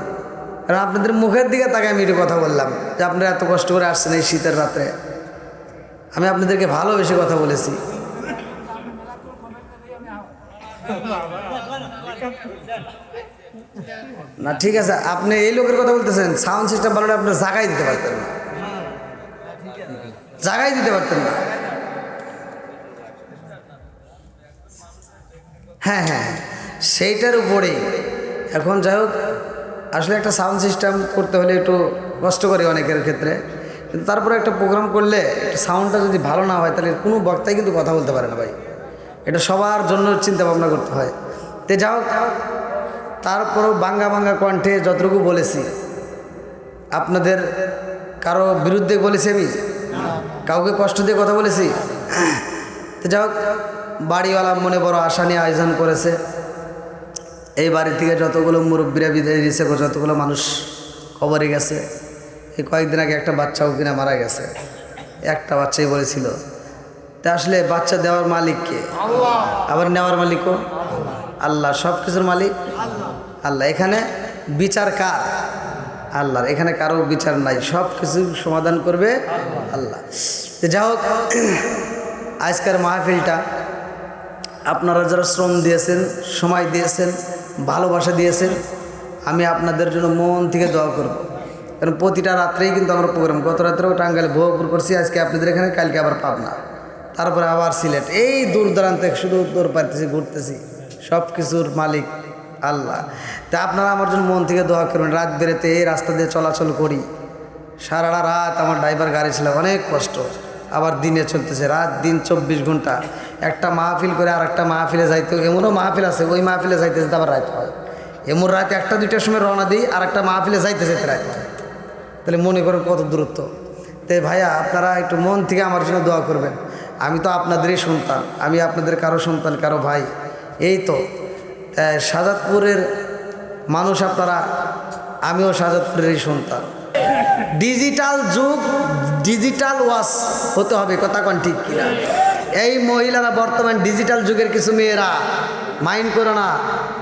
কারণ আপনাদের মুখের দিকে তাকাই আমি একটু কথা বললাম যে আপনারা এত কষ্ট করে আসছেন এই শীতের রাত্রে, আমি আপনাদেরকে ভালোবেসে কথা বলেছি। না ঠিক আছে, আপনি এই লোকের কথা বলতেছেন, সাউন্ড সিস্টেম ভালো আপনি জায়গায় দিতে পারতেন না, জায়গায় দিতে পারতেন না। হ্যাঁ হ্যাঁ, সেইটার উপরে এখন যাই হোক, আসলে একটা সাউন্ড সিস্টেম করতে হলে একটু কষ্ট করে অনেকের ক্ষেত্রে, কিন্তু তারপরে একটা প্রোগ্রাম করলে সাউন্ডটা যদি ভালো না হয় তাহলে কোনো বক্তাই কিন্তু কথা বলতে পারে না ভাই। এটা সবার জন্য চিন্তা ভাবনা করতে হয়। তে যাও, তারপরেও বাঙ্গা বাঙ্গা কণ্ঠে যতটুকু বলেছি, আপনাদের কারো বিরুদ্ধে বলেছি আমি, কাউকে কষ্ট দিয়ে কথা বলেছি? তো যাও, বাড়িওয়ালা মনে বড় আশা নিয়ে আয়োজন করেছে। এই বাড়ি থেকে যতগুলো মুরব্বীরা বিদায় দিয়েছে, যতগুলো মানুষ কবরে গেছে, এই কয়েকদিন আগে একটা বাচ্চাও কিনা মারা গেছে, একটা বাচ্চাই বলেছিল। তা আসলে বাচ্চা দেওয়ার মালিক কে? আবার নেওয়ার মালিকও আল্লাহ, সব কিছুর মালিক আল্লাহ। এখানে বিচার কার? আল্লাহর। এখানে কারো বিচার নাই, সব কিছু সমাধান করবে আল্লাহ। যাই হোক, আজকের মাহফিলটা আপনারা যারা শ্রম দিয়েছেন, সময় দিয়েছেন, ভালোবাসা দিয়েছেন, আমি আপনাদের জন্য মন থেকে দোয়া করব। কারণ প্রতিটা রাত্রেই কিন্তু আমরা প্রোগ্রাম, গত রাত্রেও টাঙ্গাইল ভোগপুর করছি, আজকে আপনাদের এখানে, কালকে আবার পাবনা, তারপরে আবার সিলেট, এই দূর দূরান্তে শুধু দূর পাইতেছি, ঘুরতেছি, সব কিছুর মালিক আল্লাহ। তা আপনারা আমার জন্য মন থেকে দোয়া করবেন। রাত বেরোতে এই রাস্তা দিয়ে চলাচল করি, সারা রাত আমার ড্রাইভার গাড়ি ছিল, অনেক কষ্ট। আবার দিনে চলতেছে, রাত দিন 24 ঘন্টা, একটা মাহফিল করে আর একটা মাহফিলে যাইতে, এমনও মাহফিল আছে ওই মাহফিলে যাইতে যেতে আবার রাত হয়। এমন রাত 1টা-2টার সময় রওনা দিই, আর একটা মাহফিলে যাইতে যেতে রাত হয়। তাহলে মনে করেন কত দূরত্ব। তাই ভাইয়া, আপনারা একটু মন থেকে আমার জন্য দোয়া করবেন। আমি তো আপনাদেরই সন্তান, আমি আপনাদের কারো সন্তান, কারো ভাই। এই তো শাহজাদপুরের মানুষ আপনারা, আমিও শাহজাদপুরেরই সন্তান। ডিজিটাল যুগ, ডিজিটাল ওয়াশ হতে হবে, কথা কোন ঠিক কিনা? এই মহিলারা বর্তমান ডিজিটাল যুগের কিছু মেয়েরা, মাইন্ড করো না,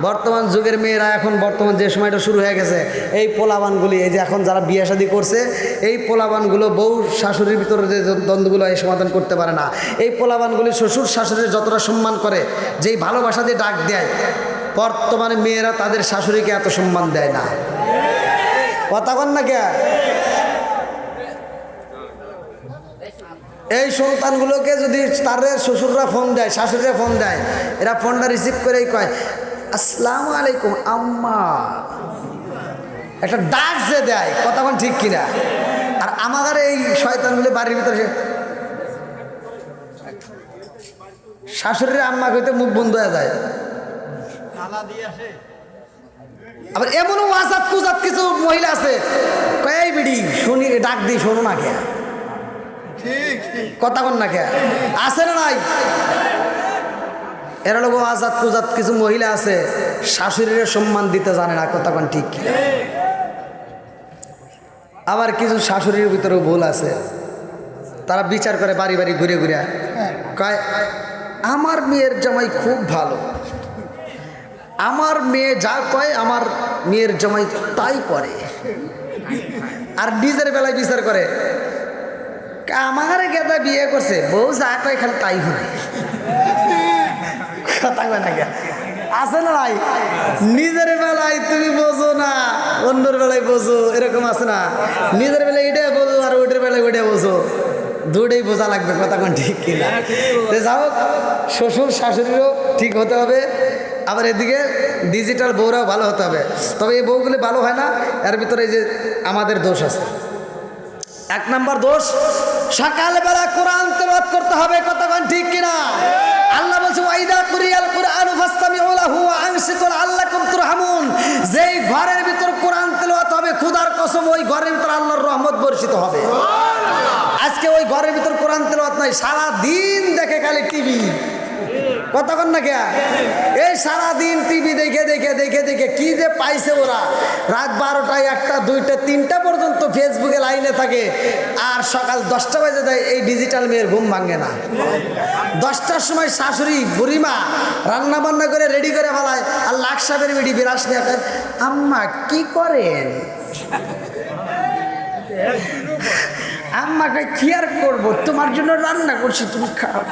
বর্তমান যুগের মেয়েরা এখন বর্তমান যে সময়টা শুরু হয়ে গেছে, এই পোলাবানগুলি, এই যে এখন যারা বিয়ে শাদী করছে, এই পোলাবানগুলো বউ শাশুড়ির ভিতরে যে দ্বন্দ্বগুলো এই সমাধান করতে পারে না, এই পোলাবানগুলি শ্বশুর শাশুড়ির যতটা সম্মান করে, যেই ভালোবাসা দিয়ে ডাক দেয়, বর্তমানে মেয়েরা তাদের শাশুড়িকে এত সম্মান দেয় না। কথা কন না কে? এই সন্তানগুলোকে যদি তাদের শ্বশুররা ফোন দেয়, শাশুড়িরা ফোন দেয়, এরা ফোনটা রিসিভ করেই কয় আসসালামু আলাইকুম আম্মা, একটা ডাক যে দেয়, কথা কোন ঠিক কিনা? আর আমাদের এই শয়তানগুলো বাড়ির ভিতরে শাশুড়ির আম্মা কইতে মুখ বন্ধ হয়ে যায়। আবার এমনও আজাদ কুজাত কিছু মহিলা আছে, কয় এই বিড়ি শুনি, ডাক দিই শোনো না কে? কথা কন না কে? আছে না নাই? এরা লোক আজাদ কুজাত কিছু মহিলা আছে, শাশুড়ির সম্মান দিতে জানে না, কথা কন ঠিক কি? আবার কিছু শাশুড়ির ভিতরেও ভুল আছে, তারা বিচার করে বাড়ি বাড়ি ঘুরে ঘুরে, কয় আমার মেয়ের জামাই খুব ভালো, আমার মেয়ে যা কয় আমার মেয়ের জামাই তাই করে। আর নিজের বেলায় বিচার করে, আমার গেদা বিয়ে করছে, বউ যা কয় খালি তাই হয়। কথা কয় না, আছে না নাই? নিজের বেলায় তুমি বোঝো না, অন্যের বেলায় বোঝো, এরকম আছে না? নিজের বেলায় এটা বোঝো আর ওইটার বেলায় ওইটা বোঝো, দুটোই বোঝা লাগবে, কথা কোন ঠিক কিনা? যাও, শ্বশুর শাশুড়িরও ঠিক হতে হবে, আবার এদিকে ডিজিটাল বউরাও ভালো হতে হবে। তবে এই বউগুলি ভালো হয় না, এর ভিতরে এই যে আমাদের দোষ আছে। 1 নম্বর দোষ, সকালবেলা কোরআন তেলাওয়াত করতে হবে, কথা কোন ঠিক কিনা? আল্লাহ বলছে ওয়াইদা কুরিয়াল কুরআনু ফাসতামিউ লাহু ওয়া আনসিতু লাআল্লাকুম তুরহামুন। যেই ঘরের ভিতর কোরআন তেলাওয়াত হবে, খোদার কসম ওই ঘরের ভিতর আল্লাহর রহমত বর্ষিত হবে। আজকে ওই ঘরের ভিতর কোরআন তেলাওয়াত নাই, সারা দিন দেখে খালি টিভি, কথা কন না কে? এই সারাদিন টিভি দেখে দেখে দেখে দেখে কি যে পাইছে ওরা, রাত 12টা 1টা 2টা 3টা পর্যন্ত ফেসবুকে লাইনে থাকে, আর সকাল 10টা বাজে দেয়। এই ডিজিটাল মেয়ের ঘুম ভাঙে না। 10টার সময় শাশুড়ি বুড়িমা রান্না বান্না করে রেডি করে ফেলায়, আর লাখ সাহেবের বেডি বিরাস নিয়ে খায়, আম্মা কি করেন? আম্মা কয় কি আর করবো, তোমার জন্য রান্না করছি, তুমি খাও।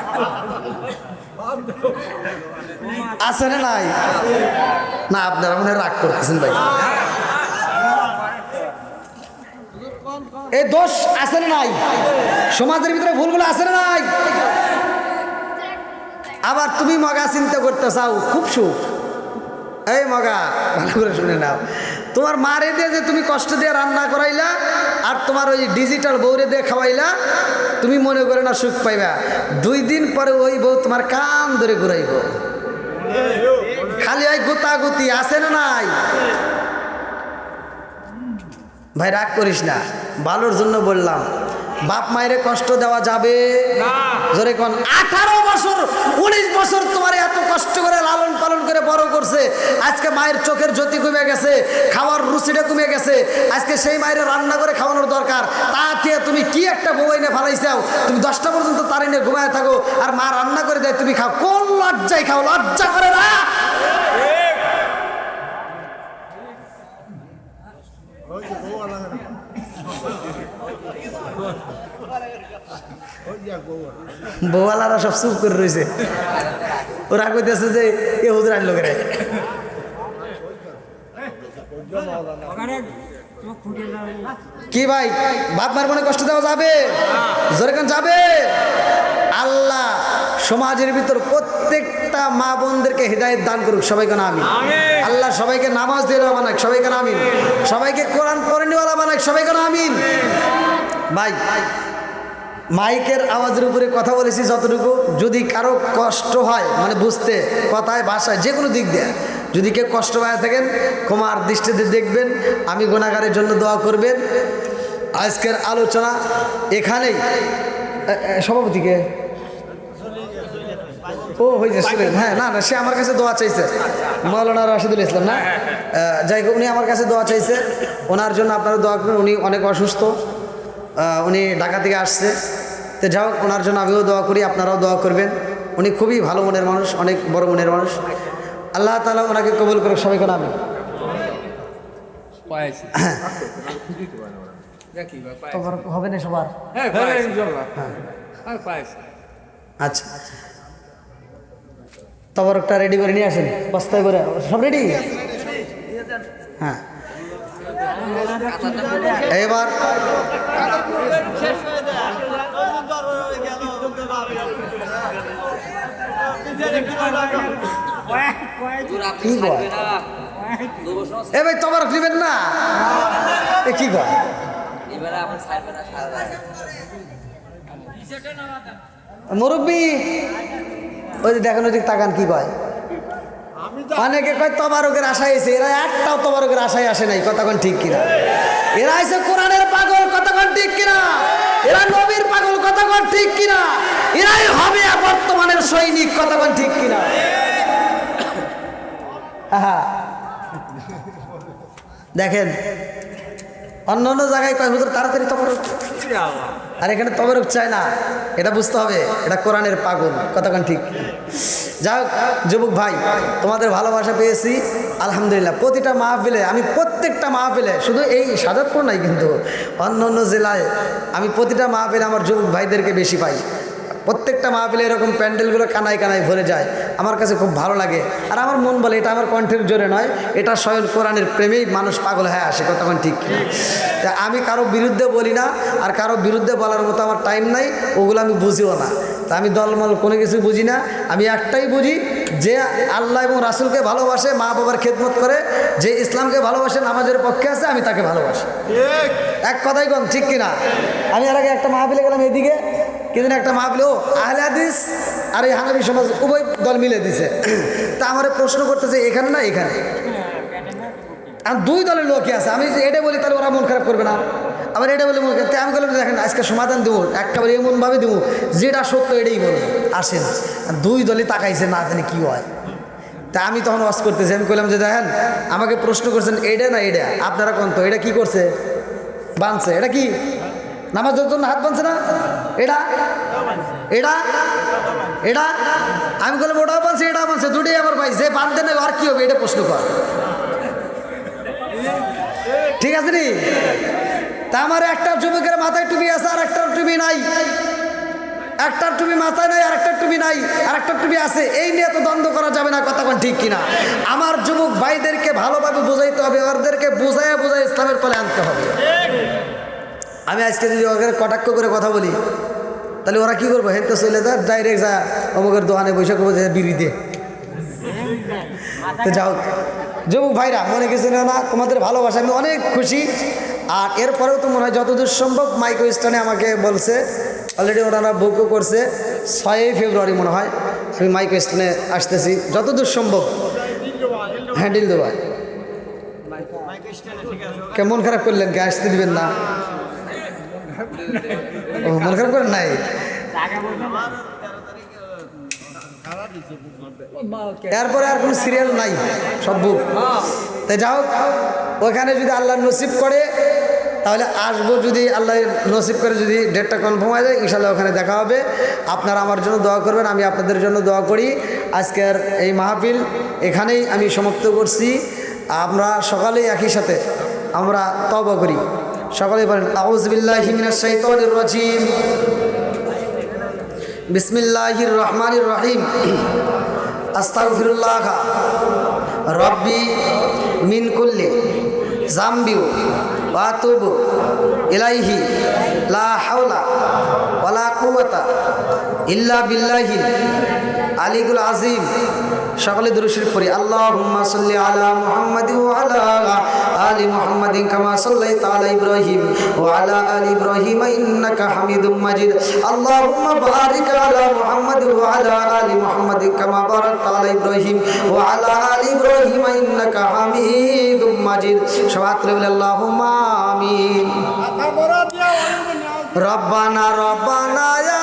আছে না নাই? না, আপনারা মনে রাগ করতেছেন ভাই। এই দোষ আছে না নাই? সমাজের ভিতরে ভুলগুলো আছে না নাই? আবার তুমি মগা চিন্তা করতে চাও, খুব সুখ, এই মগা ভালো করে শুনে নাও, তোমার মারে দিয়ে যে তুমি কষ্ট দিয়ে রান্না করাইলা আর তোমার ওই ডিজিটাল বউরে দিয়ে খাওয়াইলা, তুমি মনে করে না সুখ পাইবা, 2 দিন পরে ওই বউ তোমার কান ধরে ঘুরাইব। খালি ওই গুতাগুতি আছে না নাই? ভাই রাগ করিস না, ভালোর জন্য বললাম। বাপ মায়ের কষ্ট দেওয়া যাবে না। জোরে কোন 18 বছর 19 বছর তোমার এত কষ্ট করে লালন পালন করে বড় করছে, আজকে মায়ের চোখের জ্যোতি কমে গেছে, খাওয়ার রুচিটা কমে গেছে, আজকে সেই মায়ের রান্না করে খাওয়ানোর দরকার। তাতে তুমি কি একটা বউ এনে ফালাইছাও, তুমি 10টা পর্যন্ত তার এনে ঘুমায় থাকো আর মা রান্না করে দেয় তুমি খাও, কোন লজ্জায় খাও? লজ্জা করে না? বউয়ালারা সব চুপ করে রয়েছে, ওরা কইতেছে যে এ হুজুর আনলো করে। কি ভাই বাপ মার মনে কষ্ট দেওয়া যাবে? যেরকম যাবে। আল্লাহ সমাজের ভিতর প্রত্যেকটা মা বোনদেরকে হিদায়াত দান করুক, সবাইকে আমিন। আল্লাহ সবাইকে নামাজ দিয়ে বানাক, সবাইকে আমিন। সবাইকে কোরআন পড়ে নেওয়ালা বানাক, সবাইকে আমিন। ভাই মাইকের আওয়াজের উপরে কথা বলেছি যতটুকু, যদি কারো কষ্ট হয় মানে বুঝতে, কথায় ভাষায় যে কোনো দিক দিয়ে যদি কেউ কষ্ট পায় থাকেন ক্ষমার দৃষ্টিতে দেখবেন, আমি গুনাহগারের জন্য দোয়া করবেন। আজকের আলোচনা এখানেই। সভাপতিকে ও হয়েছে শুনেন, হ্যাঁ না না সে আমার কাছে দোয়া চাইছে, মৌলানা রাশিদুল ইসলাম না, যাই হোক উনি আমার কাছে দোয়া চাইছে, ওনার জন্য আপনারা দোয়া করবেন। উনি অনেক অসুস্থ, উনি ঢাকা থেকে আসছে, তো যাই হোক ওনার জন্য আমিও দোয়া করি, আপনারাও দোয়া করবেন। উনি খুবই ভালো মনের মানুষ, অনেক বড় মনের মানুষ। আল্লাহ তাআলা ওনাকে কবুল করুক, সবাইকে আমিন। হবে না সবার? আচ্ছা তবরকটা রেডি করে নিয়ে আসেন, বস্তায় করে সব রেডি। হ্যাঁ এবার কি কয় এ ভাই তবরক নেবেন না? এ কি কয় মুরব্বী? ওই যে দেখেন ওই তাকান কি কয়। অনেকে কয় তবারকের আশায় এসে, এরা একটাও তবারকের আশায় আসে নাই, কতক্ষণ ঠিক কিনা? এরা এসে কোরআনের পাগল, কতক্ষণ ঠিক কিনা? এরা নবীর পাগল, কতক্ষণ ঠিক কিনা? এরাই হবে বর্তমানের সৈনিক, কতক্ষণ ঠিক কিনা? দেখেন অন্য অন্য জায়গায় কয় হুজুর তাড়াতাড়ি তবরক, আর এখানে তবরক চায় না, এটা বুঝতে হবে এটা কোরআনের পাগল, কতক্ষণ ঠিক? যাই হোক যুবক ভাই, তোমাদের ভালোবাসা পেয়েছি আলহামদুলিল্লাহ। প্রতিটা মাহফিলে আমি, প্রত্যেকটা মাহফিলে, শুধু এই সাজাদপুর নাই কিন্তু অন্য অন্য জেলায় আমি প্রতিটা মাহফিলে আমার যুবক ভাইদেরকে বেশি পাই। প্রত্যেকটা মাহফিলে এরকম প্যান্ডেলগুলো কানায় কানায় ভরে যায়, আমার কাছে খুব ভালো লাগে। আর আমার মন বলে এটা আমার কণ্ঠের জোরে নয়, এটা স্বয়ং কোরআনের প্রেমেই মানুষ পাগল হয়ে আসে, কতক্ষণ ঠিক? তা আমি কারো বিরুদ্ধে বলি না, আর কারো বিরুদ্ধে বলার মতো আমার টাইম নাই, ওগুলো আমি বুঝিও না। তা আমি দলমল কোনো কিছু বুঝি না, আমি একটাই বুঝি, যে আল্লাহ এবং রাসূলকে ভালোবাসে, মা বাবার খেদমত করে, যে ইসলামকে ভালোবাসে, নামাজের পক্ষে আছে, আমি তাকে ভালোবাসি। এক কথাই কম, ঠিক কিনা? আমি আর আগে একটা মাহফিলে গেলাম এদিকে, কিন্তু একটা মাহফিলে ও আহলে হাদিস আর এই হানাফি সমাজ উভয় দল মিলে দিছে। তা আমার প্রশ্ন করতেছে এখানে না এখানে, আর 2 দলের লোকই আছে। আমি এটা বলি তাহলে ওরা মন খারাপ করবে না, আবার এটা বলে মন খারাপ। আমি বললাম দেখেন আজকে সমাধান দেবো, একেবারে এমনভাবে দেবো যেটা সত্য এটাই বলবো, আসেন। আর 2 দলই তাকাইছে, না জানি কী হয়। তা আমি তখন ওয়াজ করতেছি, আমি বললাম যে দেখেন আমাকে প্রশ্ন করছেন এইটা না এইটা, আপনারা কোন তো এটা কী করছে, বাঁধছে, এটা কি নামাজের জন্য হাত বাঁধছে না, এটা এটা এটা আমি বললাম ওটাও বাঁধছে এটাও বাঁধছে, দুটোই আমার ভাই, যে বাঁধতে নেই আর কি হবে, এটা প্রশ্ন কর, ঠিক আছে নি? তা আমার একটা যুবকের মাথায় টুপি আছে আর একটা টুপি নাই, একটা টুপি মাথায় নাই আর একটা টুপি নাই, আর একটা টুপি আছে, এই নিয়ে তো দ্বন্দ্ব করা যাবে না, কতক্ষণ ঠিক কিনা? আমার যুবক ভাইদেরকে ভালোভাবে বোঝাইতে হবে, ওদেরকে বোঝায় বোঝায় ইসলামের তলে আনতে হবে। আমি আজকে যদি ওদের কটাক্ষ করে কথা বলি তাহলে ওরা কী করবো, হেঁটে চলে যায় ডাইরেক্ট যা অমুকের দোকানে বসে করবো যে বিড়ি দে, তো যাও যুবক ভাইরা মনে কিছু নেও না, তোমাদের ভালোবাসা আমি অনেক খুশি। আর এরপরেও তো মনে হয় যতদূর সম্ভব মাইক্রো স্টানে আমাকে বলছে, অলরেডি ওনারা বুকও করছে 6 ফেব্রুয়ারি মনে হয় আমি মাইক্রো স্টানে আসতেছি যতদূর সম্ভব। হ্যান্ডেল দেওয়া কেমন খারাপ করলেন, কে আসতে দিবেন না? ও মন খারাপ করেন নাই? এরপরে আর কোনো সিরিয়াল নাই, সব বুক। তাই যাও, ওখানে যদি আল্লাহ নসিব করে তাহলে আসবো, যদি আল্লাহ নসিব করে যদি ডেটটা কনফার্ম হয়ে যায় ইনশাল্লাহ ওখানে দেখা হবে। আপনারা আমার জন্য দোয়া করবেন, আমি আপনাদের জন্য দোয়া করি। আজকের এই মাহফিল এখানেই আমি সমাপ্ত করছি। আমরা সকালেই একই সাথে আমরা তওবা করি, সকলেই বলেন আউযু বিল্লাহি মিনাশ শাইতানির রাজিম, বিসমিল্লাহির রহমানির রহিম, আস্তাগফিরুল্লাহ রব্বি মিন কুল্লি যামবি ওয়া আতুবু ইলাইহি লা হাওলা ওয়ালা কুওয়াতা ইল্লা বিল্লাহিল আলিয়্যিল আযীম। সকলে দুরূদ শরীফ পড়ি। আল্লাহুম্মা সাল্লি আলা মুহাম্মাদিন ওয়া আলা আলি মুহাম্মাদিন কামা সাল্লাইতা আলা ইব্রাহিম ওয়া আলা আলি ইব্রাহিম ইন্নাকা হামিদুম মাজিদ। আল্লাহুম্মা বারিক আলা মুহাম্মাদিন ওয়া আলা আলি মুহাম্মাদিন কামা বারাকতা আলা ইব্রাহিম ওয়া আলা আলি ইব্রাহিম ইন্নাকা হামিদুম মাজিদ। সবাই বলে আল্লাহুম্মা আমিন। রব্বানা রব্বানা ইয়া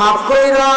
মাফ কইরা